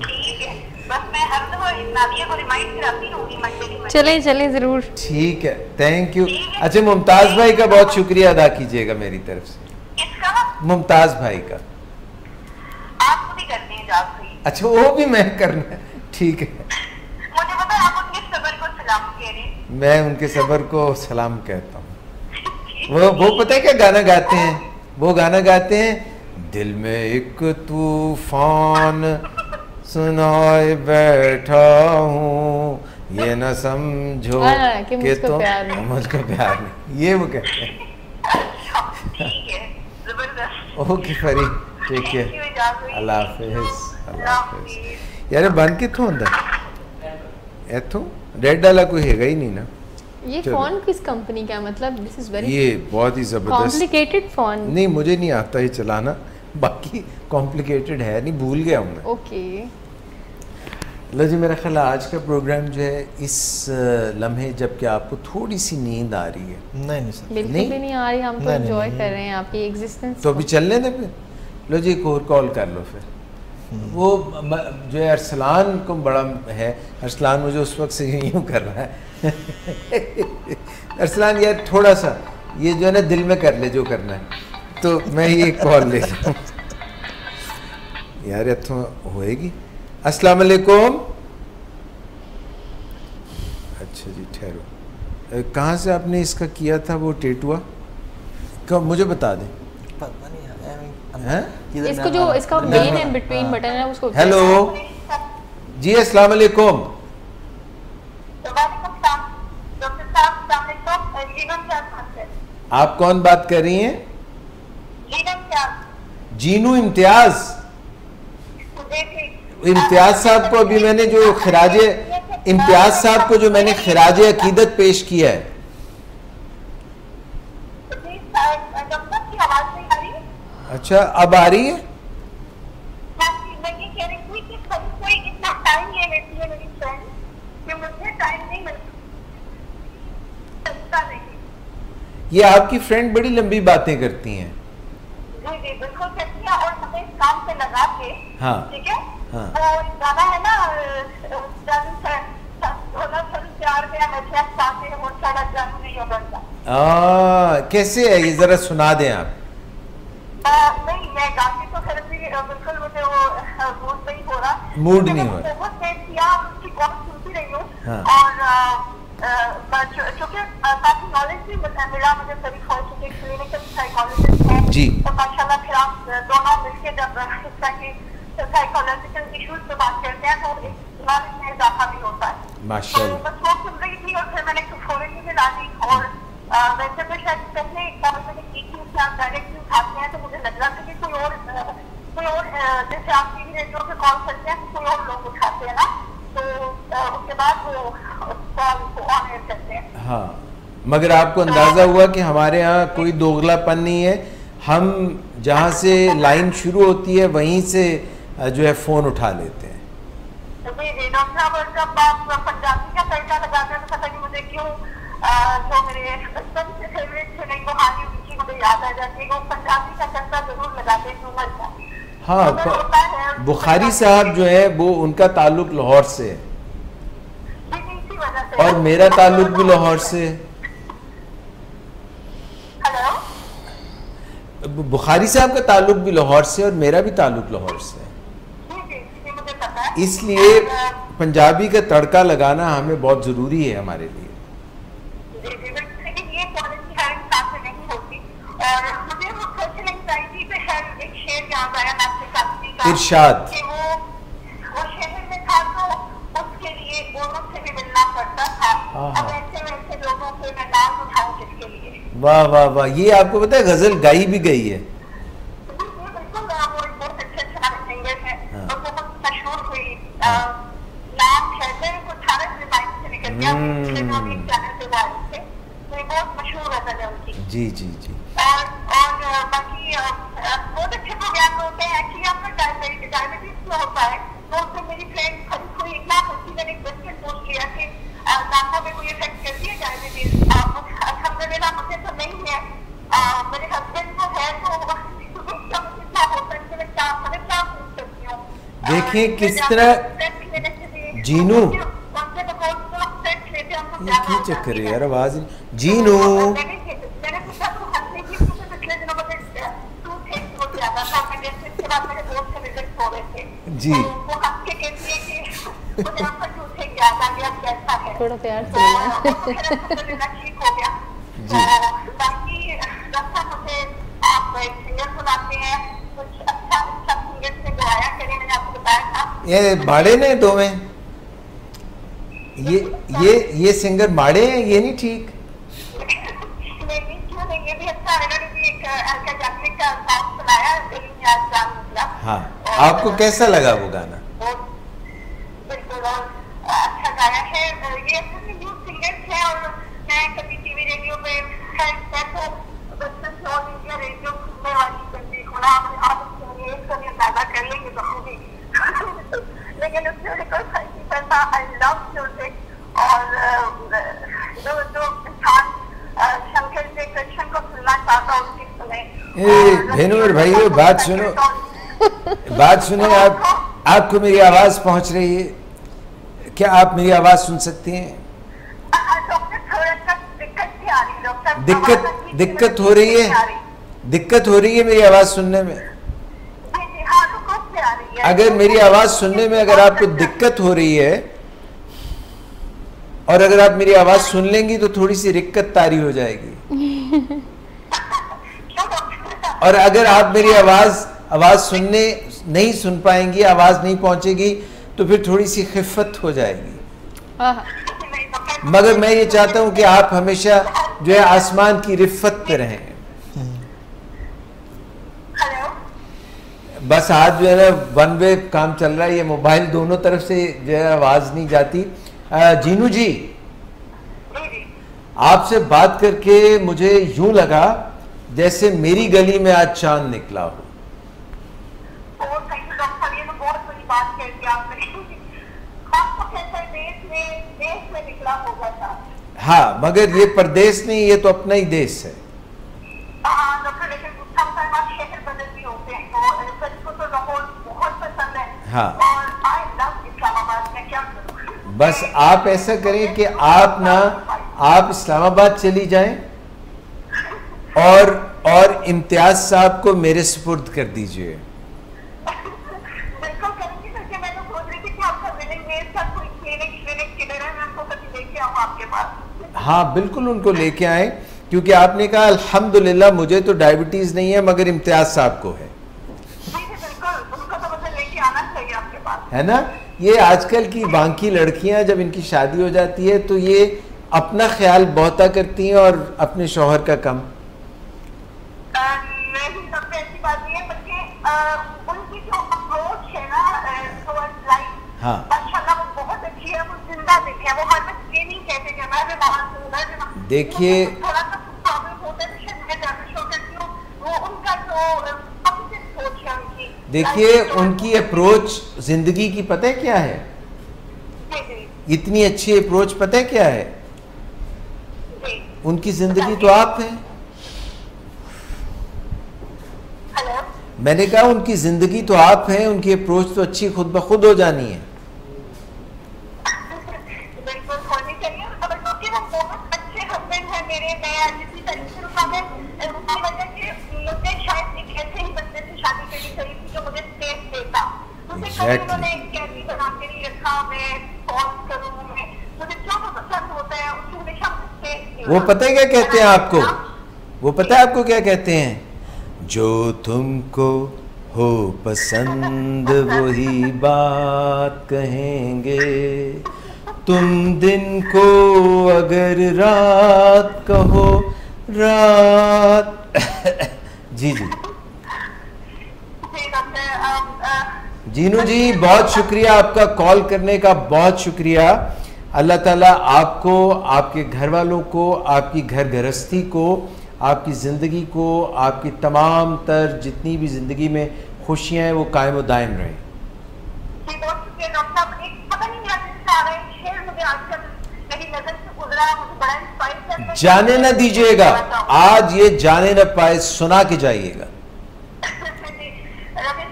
ठीक है, बस मैं हर दफा नादिया को रिमाइंड कराती रहूंगी मंडे। चलें चलें जरूर। ठीक है, थैंक यू। अच्छा मुमताज भाई का बहुत शुक्रिया अदा कीजिएगा मेरी तरफ से। किसका? मुमताज भाई का। आपको भी करने हैं जाफरी। अच्छा वो भी मैं करना है, ठीक है। मुझे पता है आप उनके सबर को सलाम कह रहे हैं। मैं उनके सबर को सलाम कहता हूँ। वो पता है क्या गाना गाते हैं? वो गाना गाते हैं, दिल में एक तूफान सुनाए बैठा हूँ, ये न समझो कि मुझको प्यार नहीं। मुझको प्यार नहीं, ये वो कहते हैं। ठीक है, जबरदस्त। ओके फरी, ठीक है, अल्लाह हाफिज़, अल्लाह हाफिज़। यार बन कित्थों होंदा इत्थों? रेड वाला कोई हैगा ही नहीं ना। ये फोन किस कंपनी का है? मतलब दिस इज वेरी, ये बहुत ही जबरदस्त कॉम्प्लिकेटेड फोन। नहीं मुझे नहीं आता ये चलाना, बाकी कॉम्प्लिकेटेड है नहीं, भूल गया हूँ मैं। ओके लो जी, मेरा ख्याल आज का प्रोग्राम जो है इस लम्हे जबकि आपको थोड़ी सी नींद आ रही है। नहीं सर, बिल्कुल नहीं? भी नहीं आ रही, हम तो नहीं, एंजॉय नहीं। कर रहे हैं आपकी एग्जिस्टेंस। तो अभी चलने दे फिर। लो जी एक और कॉल कर लो फिर। वो जो है अरसलान को बड़ा है, अरसलान मुझे उस वक्त से यूँ कर रहा है। अरसलान यार थोड़ा सा ये जो है ना दिल में कर ले जो करना है, तो मैं ये कॉल ले लूँ यार, इतों होएगी। अस्सलाम वालेकुम। अच्छा जी ठहरो, कहाँ से आपने इसका किया था वो टेटुआ? कब मुझे बता दें। पता नहीं हैं? इसको जो इसका मेन एंड बिटवीन बटन है उसको। हेलो जी, अस्सलाम वालेकुम। आप कौन बात कर रही हैं? जीनू इम्तियाज। इम्तियाज साहब को अभी मैंने जो खिराजे, इम्तियाज साहब को जो मैंने खिराजे अकीदत पेश किया है। अच्छा अब आ रही है? ये आपकी फ्रेंड बड़ी लंबी बातें करती हैं। जी बिल्कुल करती है, और हमें इस काम से लगा के, हाँ ठीक है, हाँ। वो गाना है ना, कैसे है ये, जरा सुना दें आप। नहीं मैं गाती तो फिर भी बिल्कुल मुझे वो मूड नहीं हो रहा, मूड नहीं हो रहा। बहुत देर किया, उसकी कॉल सुनती रही हूँ। हाँ। और चूंकि काफी नॉलेज भी मिला मुझे, सभी क्लिनिकल साइकोलॉजिस्ट हैं जी। तो माशाल्लाह फिर आप दोनों मिलकर जब इस तरह की साइकोलॉजिकल इश्यूज पे बात करते हैं तो एक नॉलेज में इजाफा भी होता है माशाल्लाह। तो बस वो सुन रही थी और फिर मैंने फोरन में ला दी, और वैसे तो शायद पहले कॉल मैंने की थी, उससे आप डायरेक्टली उठाते हैं तो मुझे लग रहा था कि कोई और जैसे आप टीवी रेडियो पे कॉल करते हैं तो कोई और लोग उठाते हैं ना, तो उसके बाद वो कॉल को ऑन एयर करते हैं। हाँ, मगर आपको अंदाज़ा हुआ कि हमारे यहाँ कोई दोगलापन नहीं है, हम जहाँ से लाइन शुरू होती है वहीं से जो है फ़ोन उठा लेते हैं। जी डॉक्टर साहब, जब आप पंजाबी का तड़का लगाते हैं तो पता नहीं मुझे क्यों जो मेरे बचपन से फेवरेट थे नहीं कहानी उनकी मुझे याद आ जाती है। वो पंजाबी का तड़का जरूर लगाते हैं उमर का। हाँ, बुखारी साहब जो है वो उनका ताल्लुक लाहौर से है और मेरा ताल्लुक भी लाहौर से है। हेलो, बुखारी साहब का ताल्लुक भी लाहौर से और मेरा भी ताल्लुक लाहौर से है, मुझे पता है। इसलिए पंजाबी का तड़का लगाना हमें बहुत ज़रूरी है हमारे लिए। लेकिन ये क्वालिटी हर इंसान से नहीं होती और मुझे वो सोशल एंजाइटी पे है एक शेर याद आया नासिर कासमी का, इरशाद कि वो शहर में था तो उसके लिए गोरों से भी मिलना पड़ता था। अब ऐसे वैसे लोगों से मैं नाम उठाऊं किसके लिए। वाह वाह वाह, ये आपको पता है गजल गाई भी गई है। बिल्कुल, वो एक बहुत अच्छे सिंगर है और बहुत मशहूर हुई। नाम है मेरे को 18 से 22 से निकल गया, चैनल पे जा रहे थे, तो ये बहुत मशहूर गजल है उनकी। जी जी जी। और बाकी बहुत अच्छे प्रोग्राम होते हैं। एक्चुअली आपका डायबिटीज में होता है तो उससे मेरी फ्रेंड खड़ी हुई इतना खुशी, मैंने एक क्वेश्चन पूछ लिया कि दांतों में कोई इफेक्ट करती है डायबिटीज? अल्हम्दुलिल्लाह मुझे तो नहीं है, मेरे हस्बैंड को है, तो उसका मुझे क्या होता है, मैं क्या पूछ सकती हूँ? देखिए किस तरह जीनू ये क्या चक्कर है यार, आवाज जीनू मैंने पूछा तो हंसने की पिछले दिनों में टू थिंग्स हो गया था, मैं इसके बाद मेरे दोस्त से विजिट हो रहे थे जी, वो हंस के कहती है कि मुझे आपका टू थिंग याद आ गया, कैसा है? थोड़ा प्यार से तो ठीक हो गया जी। बाकी डॉक्टर मुझे आप एक सिंगर सुनाते हैं, कुछ अच्छा सिंगर से गाया करें, मैंने आपको बताया था। ये माड़े ने दो में ये सिंगर माड़े हैं, ये नहीं ठीक। नहीं क्यों नहीं, ये भी अच्छा है। मैंने भी एक अलका याग्निक का सॉन्ग सुनाया, दिल में आज जान निकला। हाँ, आपको कैसा लगा वो गाना? बिल्कुल, और अच्छा गाया है। ये सभी न्यू सिंगर्स हैं और मैं कभी टीवी रेडियो पे तो बचपन से ऑल इंडिया रेडियो सुनने वाली बंदी हूँ ना, आप एक समय पैदा कर लेंगे तो खुद ही लेकिन उस musical facility I love music और जो इंसान शंकर से कृष्ण को सुनना चाहता है उसकी सुने। भेनूर भाई बात सुनो, बात सुनो, आपको मेरी आवाज पहुंच रही है क्या? आप मेरी आवाज सुन सकती हैं? डॉक्टर थोड़ा सा दिक्कत भी आ रही है डॉक्टर, दिक्कत हो रही है, दिक्कत हो रही है मेरी आवाज सुनने में। अगर मेरी आवाज सुनने में अगर आपको दिक्कत हो रही है और अगर आप मेरी आवाज सुन लेंगी तो थोड़ी सी रिक्कत तारी हो जाएगी और अगर आप मेरी आवाज सुनने नहीं सुन पाएंगी, आवाज नहीं पहुंचेगी तो फिर थोड़ी सी खिफत हो जाएगी। मगर मैं ये चाहता हूं कि आप हमेशा जो है आसमान की रिफत पे रहें। बस आज जो है ना वन वे काम चल रहा है, ये मोबाइल दोनों तरफ से जो है आवाज नहीं जाती। जीनू जी, आपसे बात करके मुझे यूं लगा जैसे मेरी गली में आज चांद निकला हो। हाँ, मगर ये परदेश नहीं, ये तो अपना ही देश है। हाँ, बस आप ऐसा करें कि आप इस्लामाबाद चली जाएं और इम्तियाज साहब को मेरे सुपुर्द कर दीजिए। हाँ बिल्कुल, उनको लेके आए, क्योंकि आपने कहा अल्हम्दुलिल्लाह मुझे तो डायबिटीज नहीं है मगर इम्तियाज साहब को है। है ना, ये आजकल की बाकी लड़कियां जब इनकी शादी हो जाती है तो ये अपना ख्याल बहुता करती हैं और अपने शौहर का कम। उनकी जो अप्रोच है ना टुवर्ड्स लाइफ, हाँ, माशाल्लाह वो बहुत अच्छी है, वो जिंदा दिखे। वो हर वक्त ये नहीं कहते कि मैं भी नमाज देखिए थोड़ा सा प्रॉब्लम होता है, शायद मैं ज्यादा शो करती हूँ, वो उनका जो ऑपोजिट सोच है उनकी। देखिए उनकी अप्रोच जिंदगी की पता है क्या है? जी जी इतनी अच्छी अप्रोच पता है क्या है? जी। उनकी जिंदगी तो आप है। हेलो। मैंने कहा उनकी जिंदगी तो आप हैं, उनकी अप्रोच तो अच्छी खुद ब खुद हो जानी है। बिल्कुल होनी चाहिए, और क्योंकि वो बहुत अच्छे हस्बैंड हैं मेरे। मैं जितनी तारीफ से रुका है उसकी वजह से मुझे शायद एक ऐसे ही बंदे से शादी करनी चाहिए थी जो मुझे स्पेस देता। मुझे कभी उन्होंने एक कैदी बना के नहीं रखा, मैं पॉज करूँ, मैं मुझे जो पसंद होता है उसको हमेशा स्पेस दिया। वो पता है क्या कहते हैं आपको? वो पता है आपको क्या कहते हैं? जो तुमको हो पसंद वही बात कहेंगे, तुम दिन को अगर रात कहो रात। जी जी जीनू जी, बहुत शुक्रिया आपका कॉल करने का, बहुत शुक्रिया। अल्लाह ताला आपको, आपके घर वालों को, आपकी घर गृहस्थी को, आपकी ज़िंदगी को, आपकी तमाम तर जितनी भी ज़िंदगी में खुशियाँ हैं वो कायम व दायम रहें। बहुत शुक्रिया डॉक्टर साहब। एक पता नहीं मेरा दिल से आ रहा है, एक शेर मुझे आजकल मेरी नजर से गुजरा, मुझे बड़ा इंस्पायर करता है। जाने न दीजिएगा, आज ये जाने न पाए सुना के जाइएगा।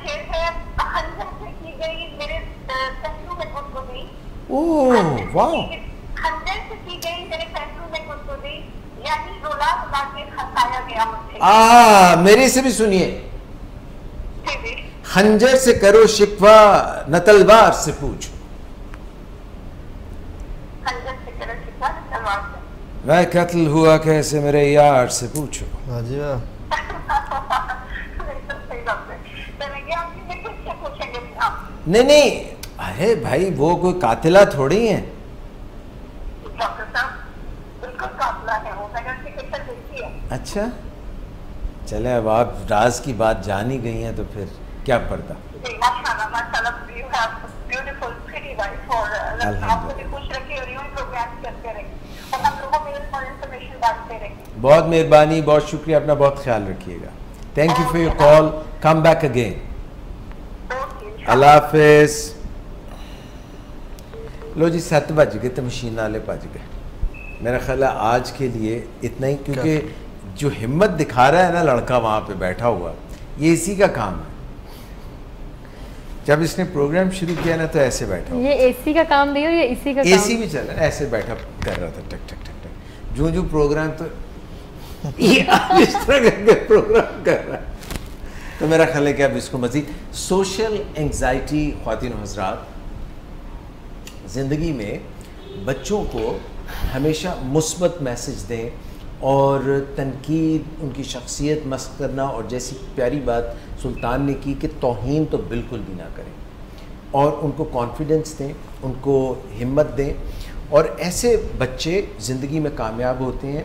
शेर है, खंजर से की गई मेरे पहलू में गुदगुदी। ओह वाह, खंजर से की गई मेरे पहलू में गुदगुदी, यानी रुला रुला के हंसाया गया मुझे। मेरे से भी सुनिए। जी जी। खंजर से करो शिकवा, न तलवार से पूछो। खंजर से करो शिकवा, न तलवार से। मैं कत्ल हुआ कैसे मेरे यार से पूछो। वाह जी वाह। एकदम सही बात है। चलेंगे आपकी में कुछ क्या पूछेंगे आप? नहीं नहीं, अरे भाई वो कोई कातिला थोड़ी है। डॉक्टर साहब बिल्कुल काफिला है, वो मैंने उनकी पिक्चर देखी है। अच्छा चले, अब आप राज की बात जान ही गई हैं तो फिर क्या पर्दा। जी माशाल्लाह माशाल्लाह, you have beautiful pretty wife, और आपको भी खुश रखे और यूं प्रोग्राम करते रहे और हम लोगों में और इंफॉर्मेशन बांटते रहे। बहुत मेहरबानी, बहुत शुक्रिया, अपना बहुत ख्याल रखिएगा। Thank you for your call, come back again. अल्लाह हाफिज। लो जी 7 बज गए तो मशीन वाले भज गए। मेरा ख्याल है आज के लिए इतना ही, क्योंकि जो हिम्मत दिखा रहा है ना लड़का वहाँ पे बैठा हुआ, ये इसी का काम है। जब इसने प्रोग्राम शुरू किया ना तो ऐसे बैठा हुआ। ये एसी का काम भी और ये इसी का काम। एसी भी चल रहा है, ऐसे बैठा कर रहा था टक टक टक टक, जो प्रोग्राम तो ये अब इस तरह करके प्रोग्राम कर रहा है। तो मेरा ख्याल है कि अब इसको मज़ीद सोशल एंग्जाइटी, ख्वातीन व हज़रात, ज़िंदगी में बच्चों को हमेशा मुस्बत मैसेज दें और तनकीद, उनकी शख्सियत मस्क करना, और जैसी प्यारी बात सुल्तान ने की कि तौहीन तो बिल्कुल भी ना करें, और उनको कॉन्फिडेंस दें, उनको हिम्मत दें। और ऐसे बच्चे ज़िंदगी में कामयाब होते हैं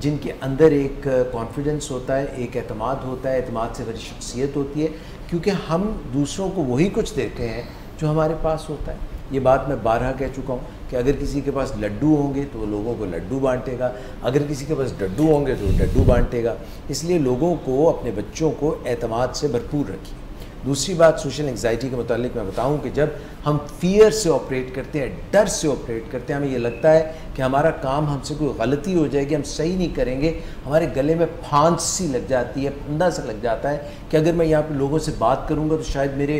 जिनके अंदर एक कॉन्फिडेंस होता है, एक एतमाद होता है, एतमाद से भरी शख्सियत होती है, क्योंकि हम दूसरों को वही कुछ देते हैं जो हमारे पास होता है। ये बात मैं बारहा कह चुका हूँ कि अगर किसी के पास लड्डू होंगे तो वो लोगों को लड्डू बांटेगा, अगर किसी के पास डड्डू होंगे तो वो डड्डू बांटेगा। इसलिए लोगों को, अपने बच्चों को एतमाद से भरपूर रखिए। दूसरी बात सोशल एंग्जाइटी के मुतालिक मैं बताऊं कि जब हम फियर से ऑपरेट करते हैं, डर से ऑपरेट करते हैं, हमें ये लगता है कि हमारा काम, हमसे कोई गलती हो जाएगी, हम सही नहीं करेंगे, हमारे गले में फांस सी लग जाती है, फंदा सा लग जाता है कि अगर मैं यहाँ पे लोगों से बात करूँगा तो शायद मेरे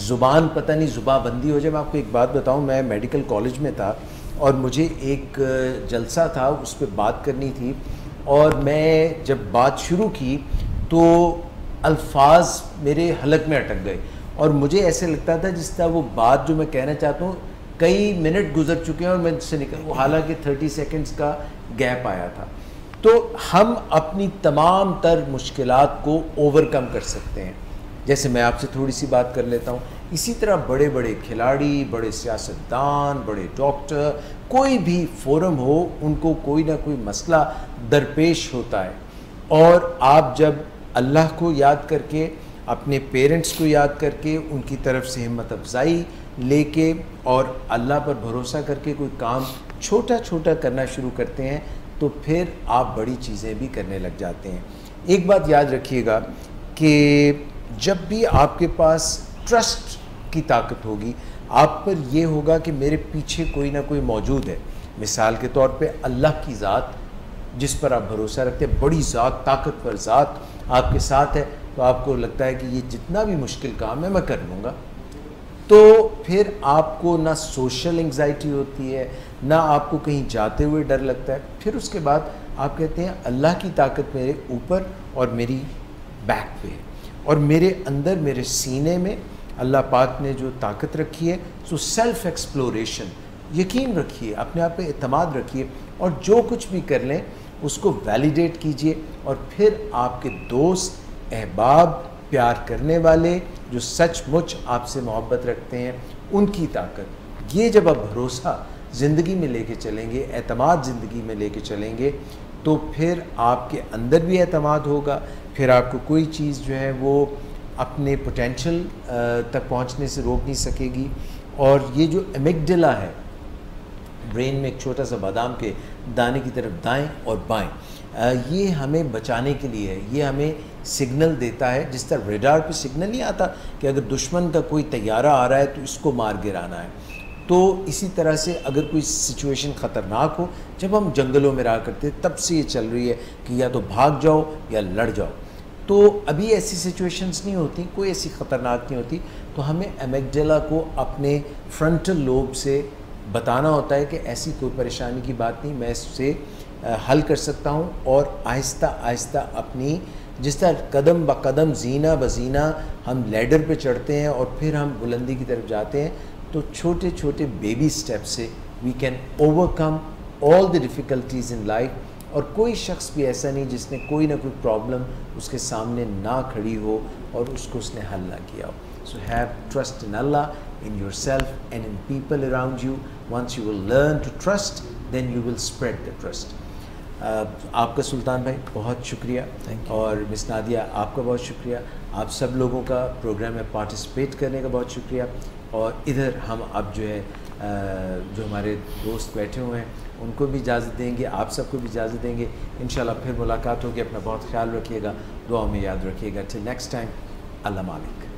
ज़ुबान पता नहीं ज़ुबाबंदी हो जाए। मैं आपको एक बात बताऊँ, मैं मेडिकल कॉलेज में था और मुझे एक जलसा था, उस पर बात करनी थी, और मैं जब बात शुरू की तो अल्फाज मेरे हलक में अटक गए और मुझे ऐसे लगता था जिस तरह वो बात जो मैं कहना चाहता हूँ कई मिनट गुजर चुके हैं और मैं उससे निकल, हालांकि 30 सेकंड्स का गैप आया था। तो हम अपनी तमाम तर मुश्किलात को ओवरकम कर सकते हैं। जैसे मैं आपसे थोड़ी सी बात कर लेता हूँ, इसी तरह बड़े बड़े खिलाड़ी, बड़े सियासतदान, बड़े डॉक्टर, कोई भी फोरम हो, उनको कोई ना कोई मसला दरपेश होता है, और आप जब अल्लाह को याद करके, अपने पेरेंट्स को याद करके, उनकी तरफ से हिम्मत अफजाई लेके और अल्लाह पर भरोसा करके कोई काम छोटा छोटा करना शुरू करते हैं, तो फिर आप बड़ी चीज़ें भी करने लग जाते हैं। एक बात याद रखिएगा कि जब भी आपके पास ट्रस्ट की ताकत होगी, आप पर यह होगा कि मेरे पीछे कोई ना कोई मौजूद है। मिसाल के तौर पे अल्लाह की ज़ात जिस पर आप भरोसा रखते हैं, बड़ी ज़ात, ताकतवर ज़ात आपके साथ है, तो आपको लगता है कि ये जितना भी मुश्किल काम है मैं कर लूँगा। तो फिर आपको ना सोशल एंग्जाइटी होती है, ना आपको कहीं जाते हुए डर लगता है। फिर उसके बाद आप कहते हैं अल्लाह की ताकत मेरे ऊपर और मेरी बैक पे है, और मेरे अंदर, मेरे सीने में अल्लाह पाक ने जो ताकत रखी है। सो सेल्फ एक्सप्लोरेशन, यकीन रखिए, अपने आप पे एतमाद रखिए, और जो कुछ भी कर लें उसको वैलिडेट कीजिए। और फिर आपके दोस्त, अहबाब, प्यार करने वाले जो सचमुच आपसे मोहब्बत रखते हैं, उनकी ताकत, ये जब आप भरोसा ज़िंदगी में लेके चलेंगे, एतमाद ज़िंदगी में लेके चलेंगे, तो फिर आपके अंदर भी एतमाद होगा। फिर आपको कोई चीज़ जो है वो अपने पोटेंशियल तक पहुंचने से रोक नहीं सकेगी। और ये जो एमिगडाला है ब्रेन में, एक छोटा सा बादाम के दाने की तरफ दाएं और बाएं, ये हमें बचाने के लिए है। ये हमें सिग्नल देता है, जिस तरह रेडार पे सिग्नल नहीं आता कि अगर दुश्मन का कोई तैयारा आ रहा है तो इसको मार गिराना है। तो इसी तरह से अगर कोई सिचुएशन ख़तरनाक हो, जब हम जंगलों में रहा करते तब से ये चल रही है कि या तो भाग जाओ या लड़ जाओ। तो अभी ऐसी सिचुएशंस नहीं होती, कोई ऐसी ख़तरनाक नहीं होती। तो हमें एमिगडाला को अपने फ्रंटल लोब से बताना होता है कि ऐसी कोई परेशानी की बात नहीं, मैं इससे हल कर सकता हूँ। और आहिस्ता आहिस्ता अपनी, जिस तरह कदम ब कदम, जीना ब जीना हम लैडर पे चढ़ते हैं और फिर हम बुलंदी की तरफ जाते हैं, तो छोटे छोटे बेबी स्टेप से we can overcome all the difficulties in life. और कोई शख्स भी ऐसा नहीं जिसने कोई ना कोई प्रॉब्लम उसके सामने ना खड़ी हो और उसको उसने हल ना किया हो। So have trust in Allah, in yourself and in people around you. Once you will learn to trust, then you will spread the trust. आपका सुल्तान भाई बहुत शुक्रिया, और मिस नादिया आपका बहुत शुक्रिया। आप सब लोगों का प्रोग्राम में पार्टिसिपेट करने का बहुत शुक्रिया। और इधर हम अब जो है जो हमारे दोस्त बैठे हुए हैं उनको भी इजाज़त देंगे, आप सबको भी इजाज़त देंगे। इंशाल्लाह फिर मुलाकात होगी। अपना बहुत ख्याल रखिएगा, दुआ में याद रखिएगा। टिल नेक्स्ट टाइम, अल्लाह मालिक।